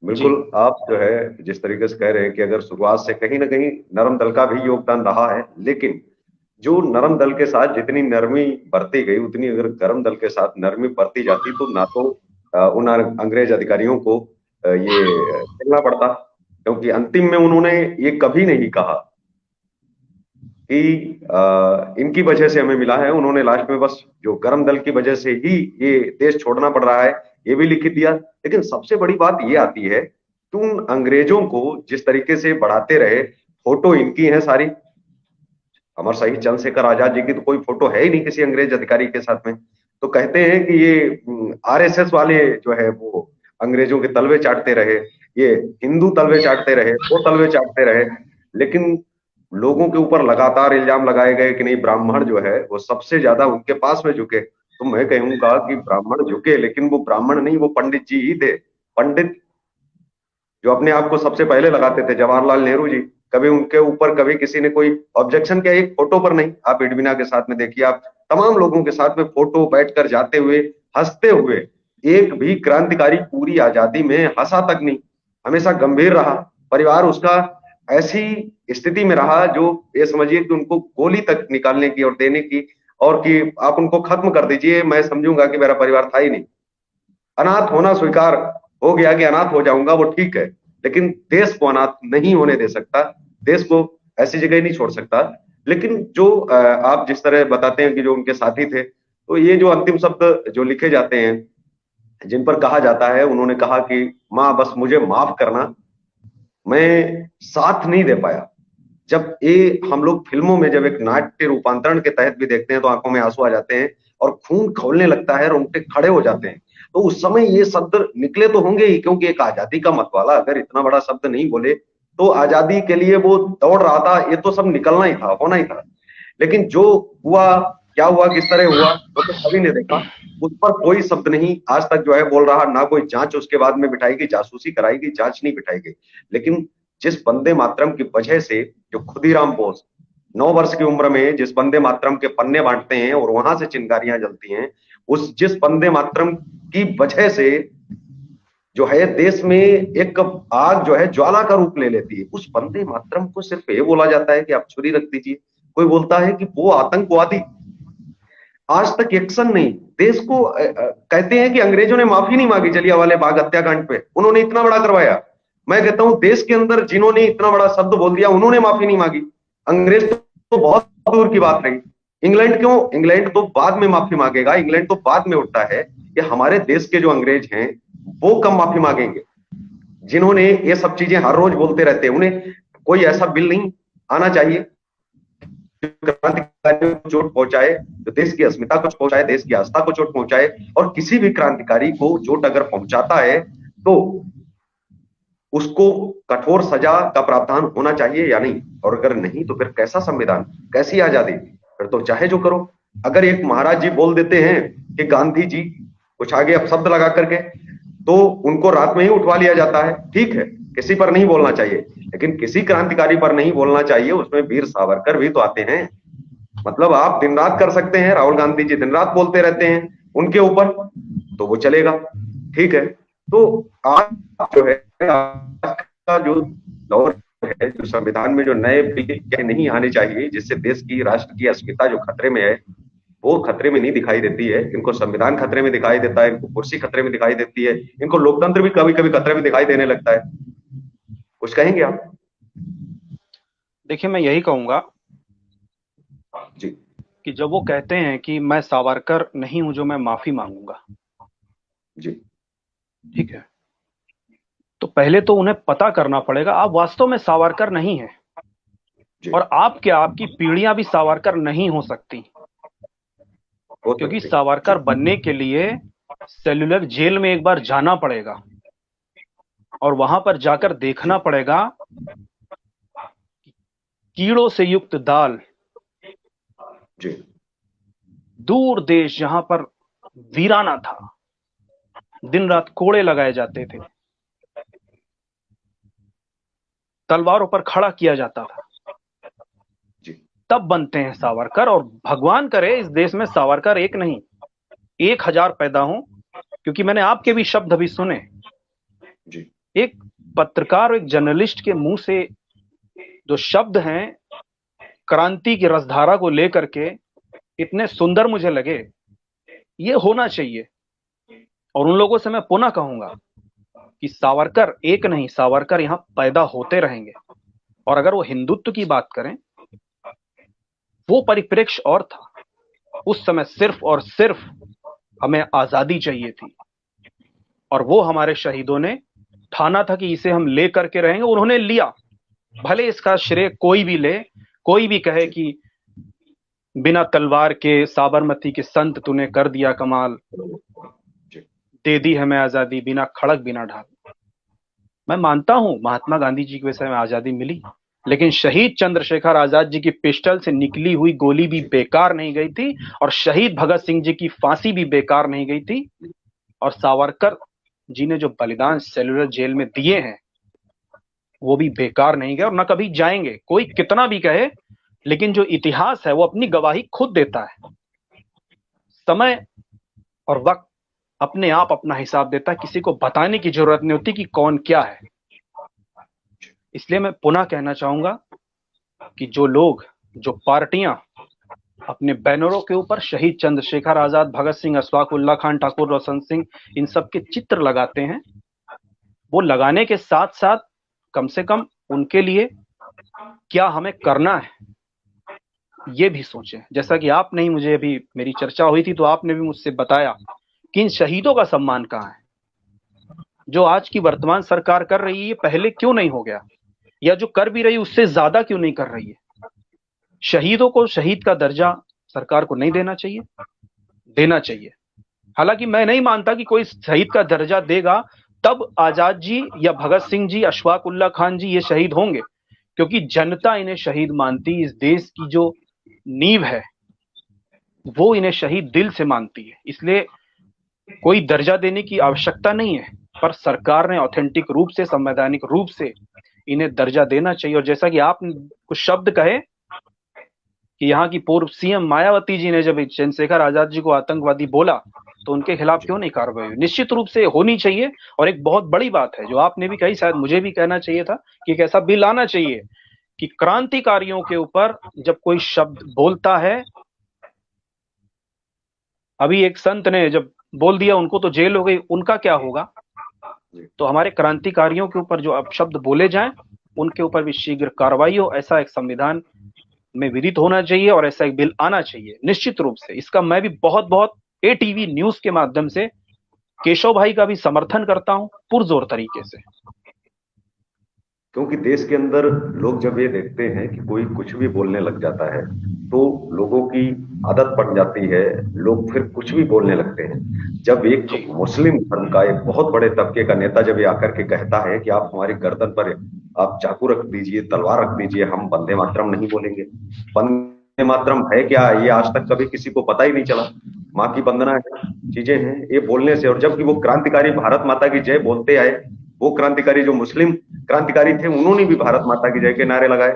Speaker 1: बिल्कुल। आप जो है जिस तरीके से कह रहे हैं कि अगर शुरुआत से कहीं ना कहीं नरम दल का भी योगदान रहा है, लेकिन जो नरम दल के साथ जितनी नरमी बरती गई, उतनी अगर गर्म दल के साथ नरमी बरती जाती तो ना तो उन अंग्रेज अधिकारियों को ये झेलना पड़ता, क्योंकि अंतिम में उन्होंने ये कभी नहीं कहा कि इनकी वजह से हमें मिला है। उन्होंने लास्ट में बस जो गर्म दल की वजह से ही ये देश छोड़ना पड़ रहा है ये भी लिख दिया। लेकिन सबसे बड़ी बात ये आती है कि उन अंग्रेजों को जिस तरीके से बढ़ाते रहे, फोटो इनकी है सारी। अमर शहीद चंद्रशेखर आजाद जी की तो कोई फोटो है ही नहीं किसी अंग्रेज अधिकारी के साथ में। तो कहते हैं कि ये आरएसएस वाले जो है वो अंग्रेजों के तलवे चाटते रहे, ये हिंदू तलवे चाटते रहे, वो तलवे चाटते रहे। लेकिन लोगों के ऊपर लगातार इल्जाम लगाए गए कि नहीं, ब्राह्मण जो है वो सबसे ज्यादा उनके पास में झुके। तो मैं कहूंगा कि ब्राह्मण झुके, लेकिन वो ब्राह्मण नहीं, वो पंडित जी ही थे। पंडित जो अपने आप को सबसे पहले लगाते थे, जवाहरलाल नेहरू जी। कभी उनके ऊपर कभी किसी ने कोई ऑब्जेक्शन किया? एक फोटो पर नहीं। आप इडविना के साथ में देखिए, आप तमाम लोगों के साथ में फोटो बैठकर जाते हुए, हंसते हुए। एक भी क्रांतिकारी पूरी आजादी में हंसा तक नहीं, हमेशा गंभीर रहा। परिवार उसका ऐसी स्थिति में रहा जो ये समझिए कि उनको गोली तक निकालने की और देने की, और कि आप उनको खत्म कर दीजिए, मैं समझूंगा कि मेरा परिवार था ही नहीं। अनाथ होना स्वीकार हो गया कि अनाथ हो जाऊंगा, वो ठीक है, लेकिन देश को अनाथ नहीं होने दे सकता, देश को ऐसी जगह नहीं छोड़ सकता। लेकिन जो आप जिस तरह बताते हैं कि जो उनके साथी थे, तो ये जो अंतिम शब्द जो लिखे जाते हैं, जिन पर कहा जाता है, उन्होंने कहा कि माँ बस मुझे माफ करना, मैं साथ नहीं दे पाया। जब ये हम लोग फिल्मों में जब एक नाट्य रूपांतरण के तहत भी देखते हैं तो आंखों में आंसू आ जाते हैं और खून खौलने लगता है, रोंगटे खड़े हो जाते हैं। तो उस समय ये शब्द निकले तो होंगे ही, क्योंकि एक आजादी का मतवाला अगर इतना बड़ा शब्द नहीं बोले तो आजादी के लिए वो दौड़ रहा था, ये तो सब निकलना ही था, होना ही था। लेकिन जो हुआ, क्या हुआ, किस तरह हुआ, वो तो सभी ने देखा। उस पर कोई शब्द नहीं आज तक जो है बोल रहा, ना कोई जांच उसके बाद में बिठाई गई, जासूसी कराई गई, जांच नहीं बिठाई गई। लेकिन जिस वंदे मातरम की वजह से, जो खुदीराम बोस 9 वर्ष की उम्र में जिस वंदे मातरम के पन्ने बांटते हैं और वहां से चिंगारियां जलती हैं, उस जिस वंदे मातरम की वजह से जो है देश में एक आग जो है ज्वाला का रूप ले लेती है, उस वंदे मातरम को सिर्फ ये बोला जाता है कि आप छुरी रख दीजिए। कोई बोलता है कि वो आतंकवादी। आज तक एक्शन नहीं। देश को कहते हैं कि अंग्रेजों ने माफी नहीं मांगी जलियांवाले बाग हत्याकांड पे, उन्होंने इतना बड़ा करवाया। मैं कहता हूं देश के अंदर जिन्होंने इतना बड़ा शब्द बोल दिया उन्होंने माफी नहीं मांगी। अंग्रेज तो बहुत दूर की बात रही। इंग्लैंड क्यों? इंग्लैंड तो बाद में माफी मांगेगा, इंग्लैंड तो बाद में उठता है। कि हमारे देश के जो अंग्रेज हैं वो कम माफी मांगेंगे, जिन्होंने ये सब चीजें हर रोज बोलते रहते हैं। उन्हें कोई ऐसा बिल नहीं आना चाहिए क्रांतिकारियों को चोट पहुंचाए, जो देश की अस्मिता को पहुंचाए, देश की आस्था को चोट पहुंचाए। और किसी भी क्रांतिकारी को चोट अगर पहुंचाता है तो उसको कठोर सजा का प्रावधान होना चाहिए या नहीं? और अगर नहीं तो फिर कैसा संविधान, कैसी आजादी? फिर तो चाहे जो करो। अगर एक महाराज जी बोल देते हैं कि गांधी जी कुछ आगे अब शब्द लगा करके, तो उनको रात में ही उठवा लिया जाता है। ठीक है, किसी पर नहीं बोलना चाहिए, लेकिन किसी क्रांतिकारी पर नहीं बोलना चाहिए, उसमें वीर सावरकर भी तो आते हैं। मतलब आप दिन रात कर सकते हैं, राहुल गांधी जी दिन रात बोलते रहते हैं उनके ऊपर, तो वो चलेगा, ठीक है। तो आज जो है, आज का जो दौर है, जो संविधान में जो नए बिल क्या नहीं आने चाहिए, जिससे देश की, राष्ट्र की अस्मिता जो खतरे में है, वो खतरे में नहीं दिखाई देती है। इनको संविधान खतरे में दिखाई देता है, इनको कुर्सी खतरे में दिखाई देती है, इनको लोकतंत्र भी कभी कभी खतरे में दिखाई देने लगता है। कुछ कहेंगे आप?
Speaker 2: देखिए, मैं यही कहूंगा
Speaker 1: जी।
Speaker 2: कि जब वो कहते हैं कि मैं सावरकर नहीं हूं जो मैं माफी मांगूंगा,
Speaker 1: जी।
Speaker 2: ठीक है, तो पहले तो उन्हें पता करना पड़ेगा आप वास्तव में सावरकर नहीं हैं।
Speaker 1: जी।
Speaker 2: और आप क्या, आपकी पीढ़ियां भी सावरकर नहीं हो सकती,
Speaker 1: हो
Speaker 2: क्योंकि
Speaker 1: सकते हैं। जी।
Speaker 2: सावरकर बनने के लिए सेल्युलर जेल में एक बार जाना पड़ेगा और वहां पर जाकर देखना
Speaker 1: जी।
Speaker 2: पड़ेगा कीड़ों से युक्त दाल,
Speaker 1: जी।
Speaker 2: दूर देश जहां पर वीराना था, दिन रात कोड़े लगाए जाते थे, तलवारों पर खड़ा किया जाता था,
Speaker 1: जी।
Speaker 2: तब बनते हैं सावरकर। और भगवान करे इस देश में सावरकर एक नहीं, 1,000 पैदा हो, क्योंकि मैंने आपके भी शब्द अभी सुने।
Speaker 1: जी।
Speaker 2: एक पत्रकार और एक जर्नलिस्ट के मुंह से जो शब्द हैं क्रांति की रसधारा को लेकर के, इतने सुंदर मुझे लगे। ये होना चाहिए। और उन लोगों से मैं पुनः कहूंगा कि सावरकर एक नहीं, सावरकर यहां पैदा होते रहेंगे। और अगर वो हिंदुत्व की बात करें, वो परिप्रेक्ष्य और था। उस समय सिर्फ और सिर्फ हमें आजादी चाहिए थी, और वो हमारे शहीदों ने ठाना था कि इसे हम ले करके रहेंगे। उन्होंने लिया, भले इसका श्रेय कोई भी ले, कोई भी कहे
Speaker 1: जी।
Speaker 2: कि बिना तलवार के साबरमती के संत तूने कर दिया कमाल,
Speaker 1: जी।
Speaker 2: दे दी हमें आजादी बिना खड़क बिना ढाल। मैं मानता हूं महात्मा गांधी जी की वजह से हमें आजादी मिली, लेकिन शहीद चंद्रशेखर आजाद जी की पिस्टल से निकली हुई गोली भी
Speaker 1: जी।
Speaker 2: बेकार नहीं गई थी, और शहीद भगत सिंह जी की फांसी भी बेकार नहीं गई थी। और सावरकर जी ने जो बलिदान सेलुलर जेल में दिए हैं, वो भी बेकार नहीं गए और न कभी जाएंगे, कोई कितना भी कहे। लेकिन जो इतिहास है वो अपनी गवाही खुद देता है। समय और वक्त अपने आप अपना हिसाब देता है, किसी को बताने की जरूरत नहीं होती कि कौन क्या है। इसलिए मैं पुनः कहना चाहूंगा कि जो लोग, जो पार्टियां अपने बैनरों के ऊपर शहीद चंद्रशेखर आजाद, भगत सिंह, अशफाक उल्लाह खान, ठाकुर रोशन सिंह, इन सब के चित्र लगाते हैं, वो लगाने के साथ साथ कम से कम उनके लिए क्या हमें करना है ये भी सोचें। जैसा कि आपने ही, मुझे अभी मेरी चर्चा हुई थी तो आपने भी मुझसे बताया कि इन शहीदों का सम्मान कहाँ है। जो आज की वर्तमान सरकार कर रही है, ये पहले क्यों नहीं हो गया, या जो कर भी रही उससे ज्यादा क्यों नहीं कर रही है। शहीदों को शहीद का दर्जा सरकार को नहीं देना चाहिए, देना चाहिए। हालांकि मैं नहीं मानता कि कोई शहीद का दर्जा देगा तब आजाद जी या भगत सिंह जी, अशफाक उल्लाह खान जी ये शहीद होंगे, क्योंकि जनता इन्हें शहीद मानती। इस देश की जो नींव है वो इन्हें शहीद दिल से मानती है। इसलिए कोई दर्जा देने की आवश्यकता नहीं है, पर सरकार ने ऑथेंटिक रूप से, संवैधानिक रूप से इन्हें दर्जा देना चाहिए। और जैसा कि आप कुछ शब्द कहे कि यहाँ की पूर्व सीएम मायावती जी ने जब चंद्रशेखर आजाद जी को आतंकवादी बोला तो उनके खिलाफ क्यों नहीं कार्रवाई हुई। निश्चित रूप से होनी चाहिए। और एक बहुत बड़ी बात है जो आपने भी कही, शायद मुझे भी कहना चाहिए था, कि एक ऐसा बिल आना चाहिए कि क्रांतिकारियों के ऊपर जब कोई शब्द बोलता है, अभी एक संत ने जब बोल दिया उनको तो जेल हो गई, उनका क्या होगा। तो हमारे क्रांतिकारियों के ऊपर जो अपशब्द बोले जाएं उनके ऊपर भी शीघ्र कार्रवाई हो, ऐसा एक संविधान में विदित होना चाहिए और ऐसा एक बिल आना चाहिए निश्चित रूप से। इसका मैं भी बहुत बहुत एटीवी न्यूज के माध्यम से केशव भाई का भी समर्थन करता हूं पुरजोर तरीके से।
Speaker 1: क्योंकि देश के अंदर लोग जब ये देखते हैं कि कोई कुछ भी बोलने लग जाता है, तो लोगों की आदत पड़ जाती है, लोग फिर कुछ भी बोलने लगते हैं। जब एक
Speaker 2: जी
Speaker 1: मुस्लिम धर्म का एक बहुत बड़े तबके का नेता जब ये आकर के कहता है कि आप हमारी गर्दन पर आप चाकू रख दीजिए, तलवार रख दीजिए, हम वंदे मातरम नहीं बोलेंगे। वंदे मातरम है क्या, ये आज तक कभी किसी को पता ही नहीं चला। माँ की वंदना है, चीजें हैं ये बोलने से। और जबकि वो क्रांतिकारी भारत माता की जय बोलते आए, वो क्रांतिकारी जो मुस्लिम क्रांतिकारी थे, उन्होंने भी भारत माता की जय के नारे लगाए।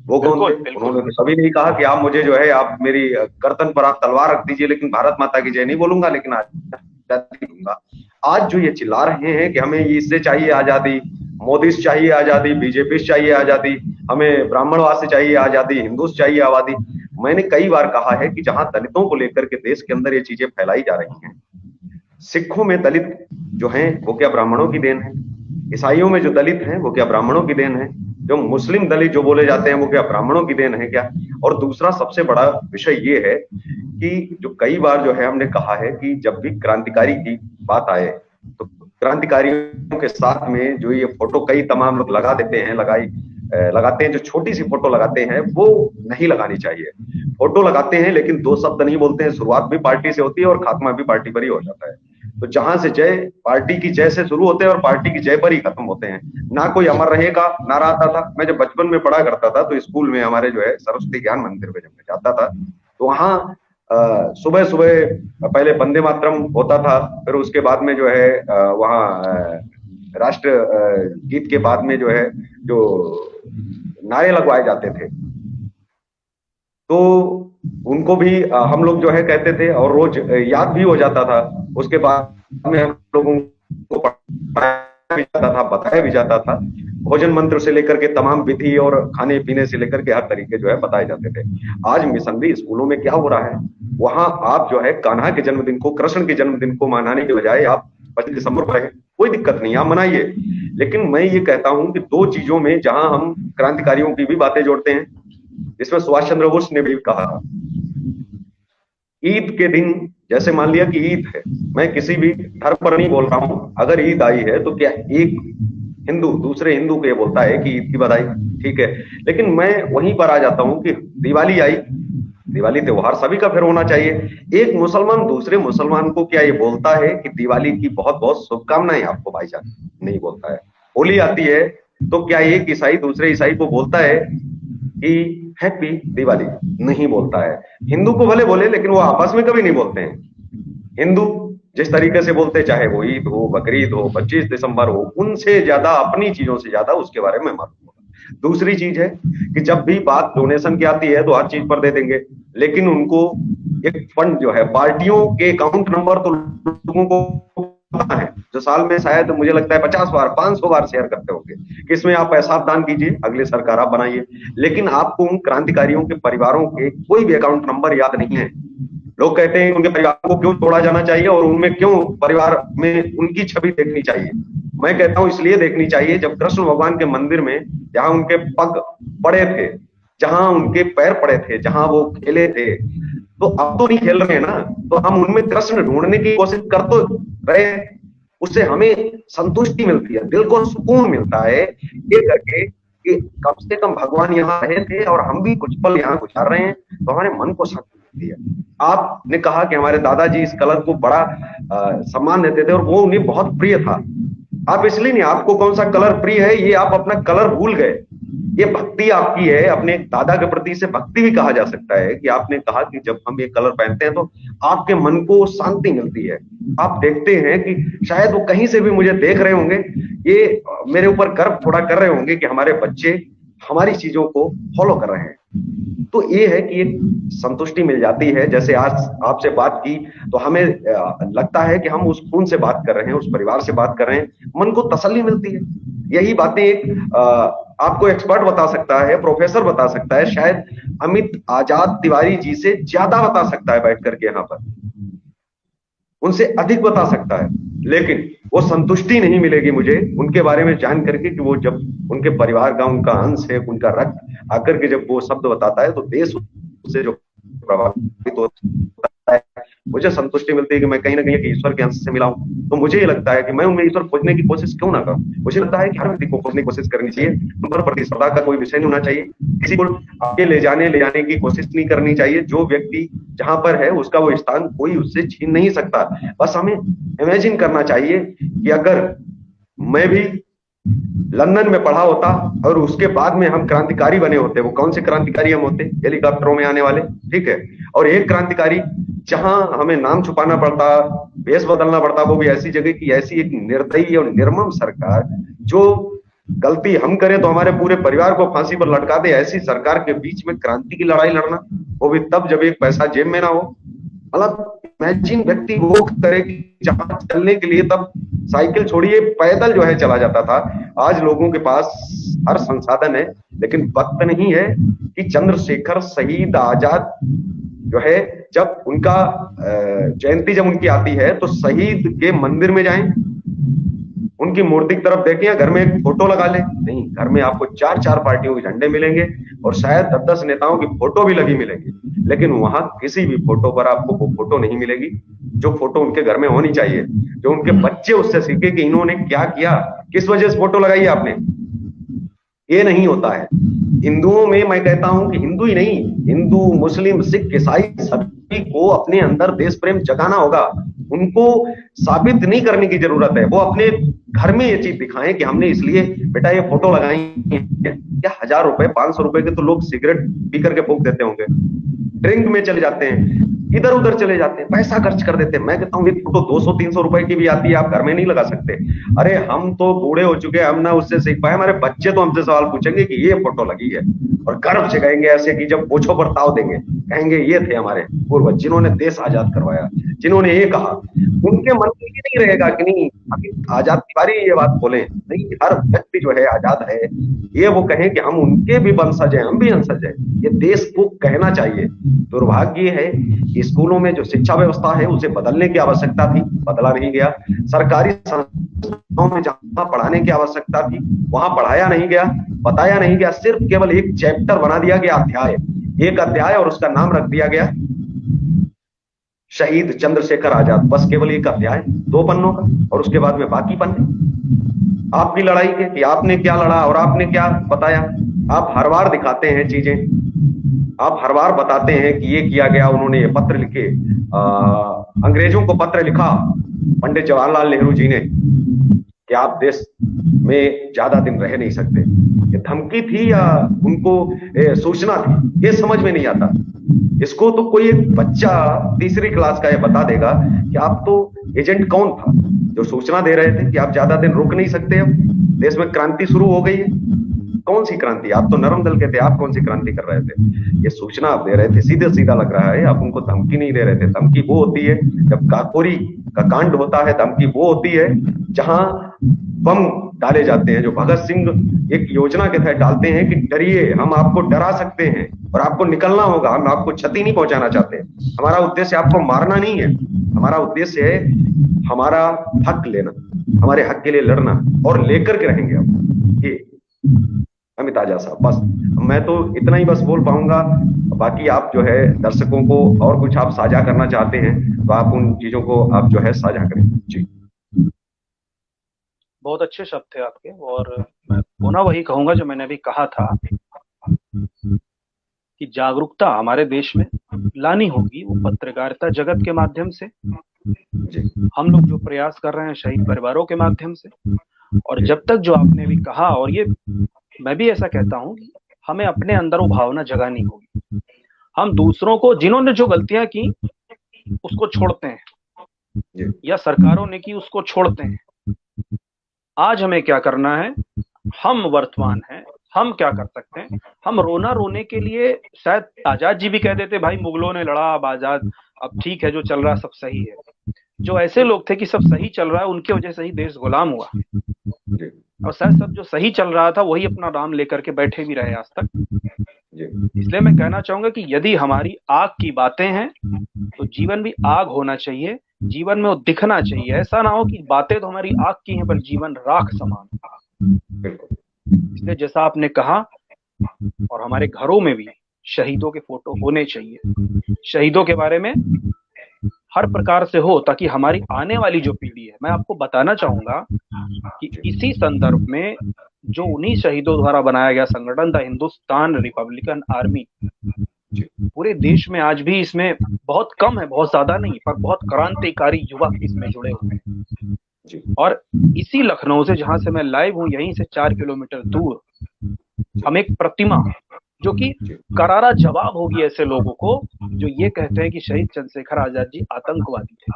Speaker 1: वो कौन थे?
Speaker 2: बिल्कुल बिल्कुल।
Speaker 1: उन्होंने तो कभी नहीं कहा कि आप मुझे जो है आप मेरी गर्दन पर आप तलवार रख दीजिए, लेकिन भारत माता की जय नहीं बोलूंगा, लेकिन आजादी दूंगा। आज जो ये चिल्ला रहे हैं कि हमें इससे चाहिए आजादी, मोदी से चाहिए आजादी, बीजेपी से चाहिए आजादी, हमें ब्राह्मणवाद से चाहिए आजादी, हिंदू से चाहिए आजादी, मैंने कई बार कहा है कि जहां दलितों को लेकर के देश के अंदर ये चीजें फैलाई जा रही हैं, सिखों में दलित जो हैं वो क्या ब्राह्मणों की देन है? ईसाइयों में जो दलित हैं वो क्या ब्राह्मणों की देन है? जो मुस्लिम दलित जो बोले जाते हैं वो क्या ब्राह्मणों की देन है क्या? और दूसरा सबसे बड़ा विषय ये है कि जो कई बार जो है हमने कहा है कि जब भी क्रांतिकारी की बात आए तो क्रांतिकारियों के साथ में जो ये फोटो कई तमाम लोग लगा देते हैं, लगाते हैं, जो छोटी सी फोटो लगाते हैं वो नहीं लगानी चाहिए। फोटो लगाते हैं लेकिन दो शब्द नहीं बोलते हैं, शुरुआत भी पार्टी से होती है और खात्मा भी पार्टी पर ही हो जाता है। तो जहां से जय पार्टी की जय से शुरू होते हैं और पार्टी की जय पर ही खत्म होते हैं। ना कोई अमर रहेगा नारा आता था। मैं जब बचपन में पढ़ा करता था तो स्कूल में हमारे जो है सरस्वती ज्ञान मंदिर में जब मैं जाता था तो वहां सुबह सुबह पहले वंदे मातरम होता था, फिर उसके बाद में जो है वहां राष्ट्र गीत के बाद में जो है जो नारे लगवाए जाते थे, तो उनको भी हम लोग जो है कहते थे और रोज याद भी हो जाता था। उसके बाद में हम लोगों को पढ़ाया भी जाता था, बताया भी जाता था। भोजन मंत्र से लेकर के तमाम विधि और खाने पीने से लेकर के हर तरीके जो है बताए जाते थे। आज मिशनरी स्कूलों में क्या हो रहा है, वहां आप जो है कान्हा के जन्मदिन को, कृष्ण के जन्मदिन को मनाने के बजाय आप 25 दिसंबर पर है, कोई दिक्कत नहीं, आप मनाइए। लेकिन मैं ये कहता हूं कि दो चीजों में जहां हम क्रांतिकारियों की भी बातें जोड़ते हैं, इसमें सुभाष चंद्र बोस ने भी कहा था ईद के दिन, जैसे मान लिया कि ईद है, मैं किसी भी धर्म पर नहीं बोल रहा हूं, अगर ईद आई है तो क्या एक हिंदू दूसरे हिंदू को ये बोलता है कि ईद की बधाई, ठीक है। लेकिन मैं वहीं पर आ जाता हूं कि दिवाली आई, दिवाली त्योहार सभी का फिर होना चाहिए। एक मुसलमान दूसरे मुसलमान को क्या ये बोलता है कि दिवाली की बहुत बहुत शुभकामनाएं आपको भाईजान? नहीं बोलता है। होली आती है तो क्या एक ईसाई दूसरे ईसाई को बोलता है कि हैप्पी दिवाली? नहीं बोलता है। हिंदू को भले बोले लेकिन वो आपस में कभी नहीं बोलते हैं। हिंदू जिस तरीके से बोलते, चाहे वो ईद हो, बकरीद हो, 25 दिसंबर हो, उनसे ज्यादा अपनी चीजों से ज्यादा उसके बारे में मालूम होगा। दूसरी चीज है कि जब भी बात डोनेशन की आती है तो हर चीज पर दे देंगे, लेकिन उनको एक फंड जो है पार्टियों के अकाउंट नंबर तो लोगों को पता है, जो साल में शायद मुझे लगता है 50 बार 500 बार शेयर करते होंगे कि इसमें आप पैसा दान कीजिए, अगली सरकार आप बनाइए। लेकिन आपको उन क्रांतिकारियों के परिवारों के कोई भी अकाउंट नंबर याद नहीं है। लोग कहते हैं उनके परिवार को क्यों तोड़ा जाना चाहिए और उनमें क्यों परिवार में उनकी छवि देखनी चाहिए। मैं कहता हूं इसलिए देखनी चाहिए, जब कृष्ण भगवान के मंदिर में जहां उनके पग पड़े थे, जहां उनके पैर पड़े थे, जहां वो खेले थे, तो अब तो नहीं खेल रहे हैं ना, तो हम उनमें कृष्ण ढूंढने की कोशिश कर तो रहे। उससे हमें संतुष्टि मिलती है, दिल को सुकून मिलता है ये करके कि कम से कम भगवान यहाँ रहे थे और हम भी कुछ पल यहाँ गुजार रहे हैं, तो हमारे मन को शांति मिलती है। आपने कहा कि हमारे दादाजी इस कलर को बड़ा सम्मान देते थे और वो उन्हें बहुत प्रिय था। आप इसलिए नहीं, आपको कौन सा कलर प्रिय है ये आप अपना कलर भूल गए। ये भक्ति आपकी है, अपने दादा के प्रति से भक्ति भी कहा जा सकता है कि आपने कहा कि जब हम ये कलर पहनते हैं तो आपके मन को शांति मिलती है। आप देखते हैं कि शायद वो कहीं से भी मुझे देख रहे होंगे, ये मेरे ऊपर गर्व थोड़ा कर रहे होंगे कि हमारे बच्चे हमारी चीजों को फॉलो कर रहे हैं। तो ये है कि एक संतुष्टि मिल जाती है। जैसे आज आपसे बात की तो हमें लगता है कि हम उस खून से बात कर रहे हैं, उस परिवार से बात कर रहे हैं, मन को तसल्ली मिलती है। यही बातें एक आपको एक्सपर्ट बता सकता है, प्रोफेसर बता सकता है, शायद अमित आजाद तिवारी जी से ज्यादा बता सकता है बैठ करके यहाँ पर, उनसे अधिक बता सकता है। लेकिन वो संतुष्टि नहीं मिलेगी मुझे उनके बारे में जान करके कि वो जब उनके परिवार का उनका अंश है, उनका रक्त आकर के जब वो शब्द बताता है तो देश उससे जो प्रभावित होता है, मुझे संतुष्टि मिलती है कि मैं कहीं ना कहीं ईश्वर के अंश से मिला हूं। तो मुझे ये लगता है कि मैं उनमें ईश्वर खोजने की कोशिश क्यों ना करूं। मुझे लगता है कि हर व्यक्ति को खोजने की कोशिश करनी चाहिए, उन पर प्रतिस्पर्धा का कोई विषय नहीं होना चाहिए, किसी को आगे ले जाने की कोशिश नहीं करनी चाहिए। जो व्यक्ति जहां पर है उसका वो स्थान कोई उससे छीन नहीं सकता। बस हमें इमेजिन करना चाहिए कि अगर मैं भी लंदन में पढ़ा होता और उसके बाद में हम क्रांतिकारी बने होते, वो कौन से क्रांतिकारी हम होते? हेलीकॉप्टरों में आने वाले, ठीक है। और एक क्रांतिकारी जहां हमें नाम छुपाना पड़ता, वेश बदलना पड़ता, वो भी ऐसी जगह की ऐसी एक निर्दयी और निर्मम सरकार जो गलती हम करें तो हमारे पूरे परिवार को फांसी पर लटका दे, ऐसी सरकार के बीच में क्रांति की लड़ाई लड़ना, वो भी तब जब एक पैसा जेब में ना हो। मतलब इमेजिन, व्यक्ति वो करे कि जहां चलने के लिए तब साइकिल छोड़िए पैदल जो है चला जाता था। आज लोगों के पास हर संसाधन है, लेकिन वक्त नहीं है कि चंद्रशेखर शहीद आजाद जो है, जब उनका जयंती जब उनकी आती है तो शहीद के मंदिर में जाएं, उनकी मूर्ति की तरफ देखें या घर में एक फोटो लगा लें। नहीं, घर में आपको चार चार पार्टियों के झंडे मिलेंगे और शायद 10-10 नेताओं की फोटो भी लगी मिलेगी, लेकिन वहां किसी भी फोटो पर आपको वो फोटो नहीं मिलेगी जो फोटो उनके घर में होनी चाहिए, जो उनके बच्चे उससे सीखे कि इन्होंने क्या किया, किस वजह से फोटो लगाई आपने। ये नहीं होता है। हिंदुओं में मैं कहता हूं कि हिंदू ही नहीं, हिंदू, मुस्लिम, सिख, ईसाई सभी को अपने अंदर देश प्रेम जगाना होगा। उनको साबित नहीं करने की जरूरत है, वो अपने घर में ये चीज दिखाएं कि हमने इसलिए बेटा ये फोटो लगाई है। क्या 1000 रुपए 500 रुपए के तो लोग सिगरेट पी करके फूंक देते होंगे, ड्रिंक में चले जाते हैं, इधर उधर चले जाते हैं, पैसा खर्च कर देते हैं। मैं कहता हूँ एक फोटो 200-300 रुपए की भी आती है, आप घर में नहीं लगा सकते। अरे हम तो बूढ़े हो चुके हैं, हम ना उससे सीख पाए, हमारे बच्चे तो हमसे सवाल पूछेंगे कि ये फोटो लगी है, और गर्व से कहेंगे ऐसे कि जब पूछो पर ताव देंगे, कहेंगे ये थे हमारे पूर्वज जिन्होंने देश आजाद करवाया, जिन्होंने ये कहा। उनके मन में ये नहीं रहेगा कि नहीं अभी आजाद तिवारी ये बात बोले, नहीं, हर व्यक्ति जो है आजाद है, ये वो कहें कि हम उनके भी वंशज हैं, हम भी वंशज हैं, ये देश को कहना चाहिए। दुर्भाग्य है कि स्कूलों में जो शिक्षा व्यवस्था है उसे बदलने की आवश्यकता थी, बदला नहीं गया। सरकारी संस्थाओं में जहां पढ़ाने की आवश्यकता थी वहां पढ़ाया नहीं गया, बताया नहीं गया, सिर्फ केवल एक चैप्टर बना दिया गया, अध्याय, एक अध्याय, और उसका नाम रख दिया गया शहीद चंद्रशेखर आजाद। बस केवल एक अध्याय 2 पन्नों का, और उसके बाद में बाकी पन्ने आपकी लड़ाई के कि आपने क्या लड़ा और आपने क्या बताया। आप हर बार दिखाते हैं चीजें, आप हर बार बताते हैं कि ये किया गया, उन्होंने ये पत्र लिखे, अंग्रेजों को पत्र लिखा पंडित जवाहरलाल नेहरू जी ने कि आप देश में ज्यादा दिन रह नहीं सकते। ये धमकी थी या उनको सूचना थी, ये समझ में नहीं आता। इसको तो कोई एक बच्चा 3री क्लास का ये बता देगा कि आप तो एजेंट कौन था जो सूचना दे रहे थे कि आप ज्यादा दिन रुक नहीं सकते, अब देश में क्रांति शुरू हो गई है। कौन सी क्रांति? आप तो नरम दल के थे, आप कौन सी क्रांति कर रहे थे? ये सूचना आप दे रहे थे, सीधे सीधा लग रहा है, आप उनको धमकी नहीं दे रहे थे। धमकी वो होती है जब काकोरी का कांड होता है, धमकी वो होती है जहां बम डाले जाते हैं, जो भगत सिंह एक योजना के तहत डालते हैं कि डरिए, हम आपको डरा सकते हैं और आपको निकलना होगा, हम आपको क्षति नहीं पहुंचाना चाहते। हमारा उद्देश्य आपको मारना नहीं है, हमारा उद्देश्य है हमारा हक लेना, हमारे हक के लिए लड़ना, और लेकर के रहेंगे हम। ये अमित आजा साहब, बस मैं तो इतना ही बस बोल पाऊंगा। बाकी आप जो है दर्शकों को और कुछ आप साझा करना चाहते हैं तो आप उन चीजों को आप जो है साझा करें जी।
Speaker 2: बहुत अच्छे शब्द थे आपके, और मैं पुनः वही कहूंगा जो मैंने अभी कहा था कि जागरूकता हमारे देश में लानी होगी, वो पत्रकारिता जगत के माध्यम से, हम लोग जो प्रयास कर रहे हैं शहीद परिवारों के माध्यम से, और जब तक जो आपने भी कहा, और ये मैं भी ऐसा कहता हूं कि हमें अपने अंदर वो भावना जगानी होगी। हम दूसरों को, जिन्होंने जो गलतियां की उसको छोड़ते हैं, या सरकारों ने की उसको छोड़ते हैं। आज हमें क्या करना है? हम वर्तमान हैं, हम क्या कर सकते हैं? हम रोना रोने के लिए, शायद आजाद जी भी कह देते भाई मुगलों ने लड़ा, अब आजाद, अब ठीक है, जो चल रहा सब सही है। जो ऐसे लोग थे कि सब सही चल रहा है, उनकी वजह से ही देश गुलाम हुआ, और शायद सब जो सही चल रहा था वही अपना नाम लेकर के बैठे भी रहे आज तक। इसलिए मैं कहना चाहूंगा कि यदि हमारी आग की बातें हैं तो जीवन भी आग होना चाहिए, जीवन में वो दिखना चाहिए। ऐसा ना हो कि बातें तो हमारी आग की हैं पर जीवन राख समान। इसलिए जैसा आपने कहा, और हमारे घरों में भी शहीदों के फोटो होने चाहिए, शहीदों के बारे में हर प्रकार से हो, ताकि हमारी आने वाली जो पीढ़ी है, मैं आपको बताना चाहूंगा कि इसी संदर्भ में जो उन्हीं शहीदों द्वारा बनाया गया संगठन था हिंदुस्तान रिपब्लिकन आर्मी, पूरे देश में आज भी इसमें बहुत कम है, बहुत ज्यादा नहीं, पर बहुत क्रांतिकारी युवक इसमें जुड़े हुए हैं। और इसी लखनऊ से, जहां से मैं लाइव हूं, यहीं से 4 किलोमीटर दूर हम एक प्रतिमा जो कि
Speaker 1: जी
Speaker 2: करारा जवाब होगी ऐसे लोगों को जो ये कहते हैं कि शहीद चंद्रशेखर आजाद जी आतंकवादी थे।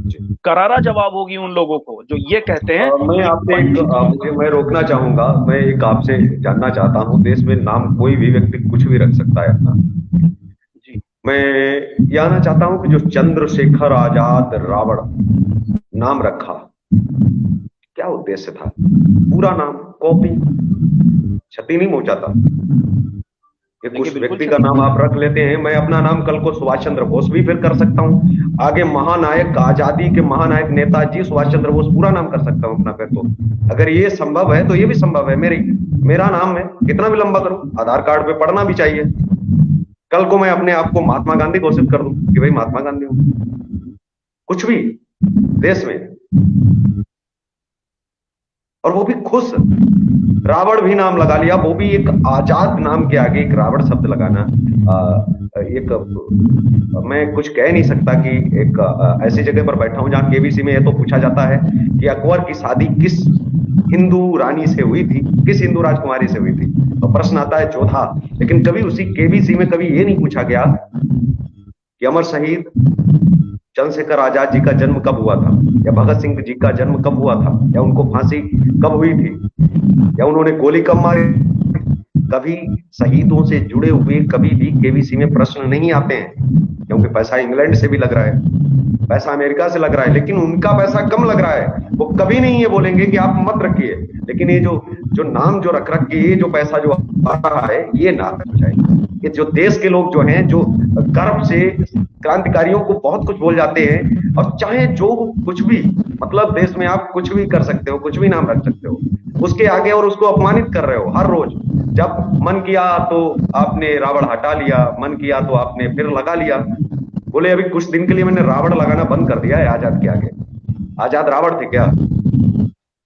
Speaker 1: जी।
Speaker 2: करारा जवाब होगी उन लोगों को जो ये कहते हैं
Speaker 1: मैं
Speaker 2: कि
Speaker 1: आपसे एक
Speaker 2: पंडित जी।
Speaker 1: मुझे मैं रोकना चाहूंगा, मैं एक आपसे जानना चाहता हूँ, देश में नाम कोई भी व्यक्ति कुछ भी रख सकता है अपना।
Speaker 2: जी
Speaker 1: मैं ये आना चाहता हूं कि जो चंद्रशेखर आजाद रावण नाम रखा, क्या उद्देश्य था? पूरा नाम कॉपी, क्षति नहीं पहुंचाता? ये
Speaker 2: देखिए
Speaker 1: कुछ
Speaker 2: बिल्कुल
Speaker 1: व्यक्ति का
Speaker 2: क्षति
Speaker 1: नाम आप रख लेते हैं, मैं अपना नाम कल को सुभाष चंद्र बोस भी फिर कर सकता हूं, आगे महानायक, आजादी के महानायक नेताजी सुभाष चंद्र बोस पूरा नाम कर सकता हूं अपना फिर। तो अगर ये संभव है तो ये भी संभव है। मेरा नाम है, कितना भी लंबा करूं, आधार कार्ड पे पढ़ना भी चाहिए। कल को मैं अपने आप को महात्मा गांधी घोषित कर दूं कि भाई महात्मा गांधी हूं, कुछ भी देश में, और वो भी खुश। रावण भी नाम लगा लिया, वो भी एक आजाद नाम के आगे एक रावण शब्द लगाना। एक मैं कुछ कह नहीं सकता कि एक ऐसी जगह पर बैठा हूं जहां केबीसी में ये तो पूछा जाता है कि अकबर की शादी किस हिंदू रानी से हुई थी, किस हिंदू राजकुमारी से हुई थी, तो प्रश्न आता है जोधा। लेकिन कभी उसी केबीसी में कभी ये नहीं पूछा गया कि अमर शहीद चंद्रशेखर आजाद जी का जन्म कब हुआ था, या भगत सिंह जी का जन्म कब हुआ था, या उनको फांसी कब हुई थी, या उन्होंने गोली कब मारी। कभी शहीदों से जुड़े हुए कभी भी केबीसी में प्रश्न नहीं आते हैं, क्योंकि पैसा इंग्लैंड से भी लग रहा है, पैसा अमेरिका से लग रहा है, लेकिन उनका पैसा कम लग रहा है। वो कभी नहीं ये बोलेंगे कि आप मत रखिए, लेकिन ये जो जो नाम जो रख रख के ये जो पैसा जो आ रहा है ये ना हो जाए। ये जो देश के लोग जो हैं, जो गर्व से क्रांतिकारियों को बहुत कुछ बोल जाते हैं, और चाहे जो कुछ भी, मतलब देश में आप कुछ भी कर सकते हो, कुछ भी नाम रख सकते हो, उसके आगे और उसको अपमानित कर रहे हो हर रोज। जब मन किया तो आपने रावण हटा लिया, मन किया तो आपने फिर लगा लिया। बोले अभी कुछ दिन के लिए मैंने रावण लगाना बंद कर दिया है आजाद के आगे। आजाद रावण थे क्या?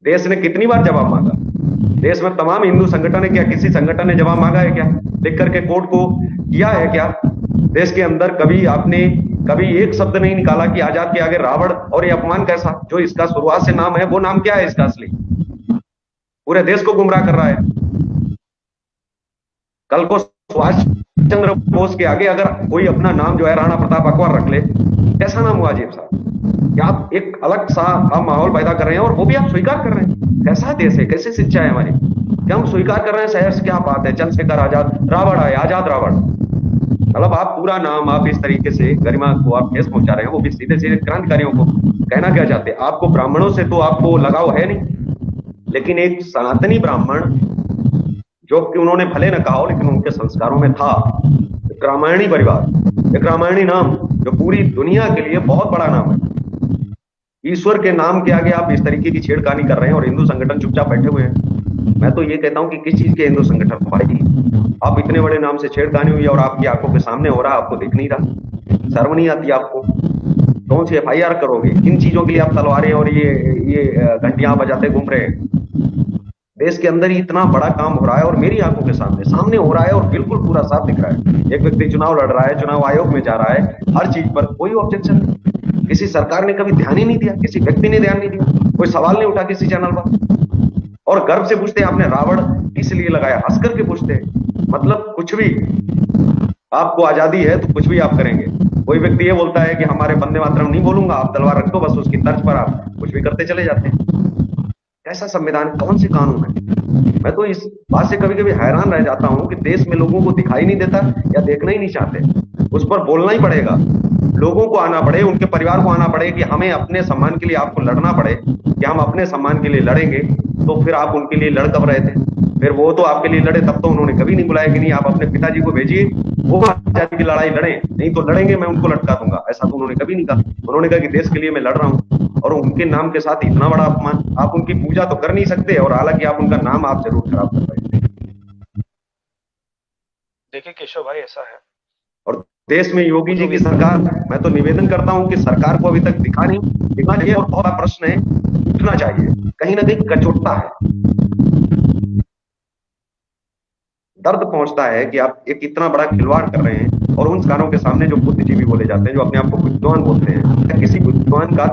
Speaker 1: देश ने कितनी बार जवाब मांगा? देश में तमाम हिंदू संगठन है क्या? किसी संगठन ने जवाब मांगा है क्या? लिख करके कोर्ट को किया है क्या? देश के अंदर कभी आपने कभी एक शब्द नहीं निकाला कि आजाद के आगे रावण, और ये अपमान कैसा? जो इसका शुरुआत से नाम है वो नाम क्या है इसका असली? पूरे देश को गुमराह कर रहा है। कल को सुभाष चंद्र बोस के आगे अगर कोई अपना नाम जो है राणा प्रताप अकबर रख ले, कैसा नाम हुआ अजीब सा? कि आप एक अलग सा आप माहौल पैदा कर रहे हैं, और वो भी आप स्वीकार कर रहे हैं। कैसा देश है, कैसी शिक्षा है हमारी कि हम स्वीकार कर रहे हैं? शहर से क्या बात है, चंद्रशेखर आजाद रावण आए, आजाद रावण। मतलब आप पूरा नाम आप इस तरीके से गरिमा को आप ठेस पहुंचा रहे हैं, वो भी सीधे सीधे क्रांतिकारियों को। कहना क्या चाहते हैं? आपको ब्राह्मणों से तो आपको लगाव है नहीं, लेकिन एक सनातनी ब्राह्मण, जो कि उन्होंने भले न कहा हो लेकिन उनके संस्कारों में था, एक रामायणी परिवार, एक रामायणी नाम जो पूरी दुनिया के लिए बहुत बड़ा नाम है। ईश्वर के नाम के आगे आप इस तरीके की छेड़खानी कर रहे हैं, और हिंदू संगठन चुपचाप बैठे हुए हैं। मैं तो ये कहता हूं कि किस चीज के हिंदू संगठन भाई? आप इतने बड़े नाम से छेड़खानी हुई और आपकी आंखों के सामने हो रहा, आपको दिख नहीं रहा? शर्म नहीं आती आपको? कौन सी एफआईआर करोगे? किन चीजों के लिए आप तलवारें और ये घंटियां बजाते घूम रहे हैं? देश के अंदर ही इतना बड़ा काम हो रहा है, और मेरी आंखों के सामने सामने हो रहा है, और बिल्कुल पूरा साफ दिख रहा है। एक व्यक्ति चुनाव लड़ रहा है, चुनाव आयोग में जा रहा है, हर चीज पर कोई ऑब्जेक्शन नहीं। किसी सरकार ने कभी ध्यान ही नहीं दिया, किसी व्यक्ति ने ध्यान नहीं दिया, कोई सवाल नहीं उठा किसी चैनल पर। और गर्व से पूछते हैं आपने रावण इसलिए लगाया, हंस करके पूछते हैं। मतलब कुछ भी, आपको आजादी है तो कुछ भी आप करेंगे। कोई व्यक्ति ये बोलता है कि हमारे वंदे मातरम नहीं बोलूंगा, आप तलवार रख दो बस, उसकी तर्ज पर आप कुछ भी करते चले जाते हैं। कैसा संविधान, कौन से कानून है? मैं तो इस बात से कभी कभी हैरान रह जाता हूं कि देश में लोगों को दिखाई नहीं देता या देखना ही नहीं चाहते। उस पर बोलना ही पड़ेगा, लोगों को आना पड़े, उनके परिवार को आना पड़े कि हमें अपने सम्मान के लिए आपको लड़ना पड़े, कि हम अपने सम्मान के लिए लड़ेंगे। तो फिर आप उनके लिए लड़ कब रहे थे? फिर वो तो आपके लिए लड़े, तब तो उन्होंने कभी नहीं बुलाया कि नहीं आप अपने पिताजी को भेजिए, वो आजादी की लड़ाई लड़े, नहीं तो लड़ेंगे मैं उनको लटका दूंगा। ऐसा तो उन्होंने कभी नहीं कहा। उन्होंने कहा कि देश के लिए मैं लड़ रहा हूं, और उनके नाम के साथ इतना बड़ा अपमान। आप उनकी पूजा तो कर नहीं सकते, और हालांकि आप उनका नाम आप जरूर खराब कर रहे हैं।
Speaker 2: देखिए केशव भाई ऐसा है,
Speaker 1: और देश में योगी जी की सरकार, मैं तो निवेदन करता हूं कि सरकार को अभी तक दिखना चाहिए, और बहुत बड़ा प्रश्न है, उठना चाहिए। कहीं ना कहीं कचोटता है, दर्द पहुंचता है कि आप एक इतना बड़ा खिलवाड़ कर रहे हैं, और उन कानों के सामने जो बुद्धिजीवी बोले जाते हैं, जो अपने आप को विद्वान बोलते हैं, किसी विद्वान का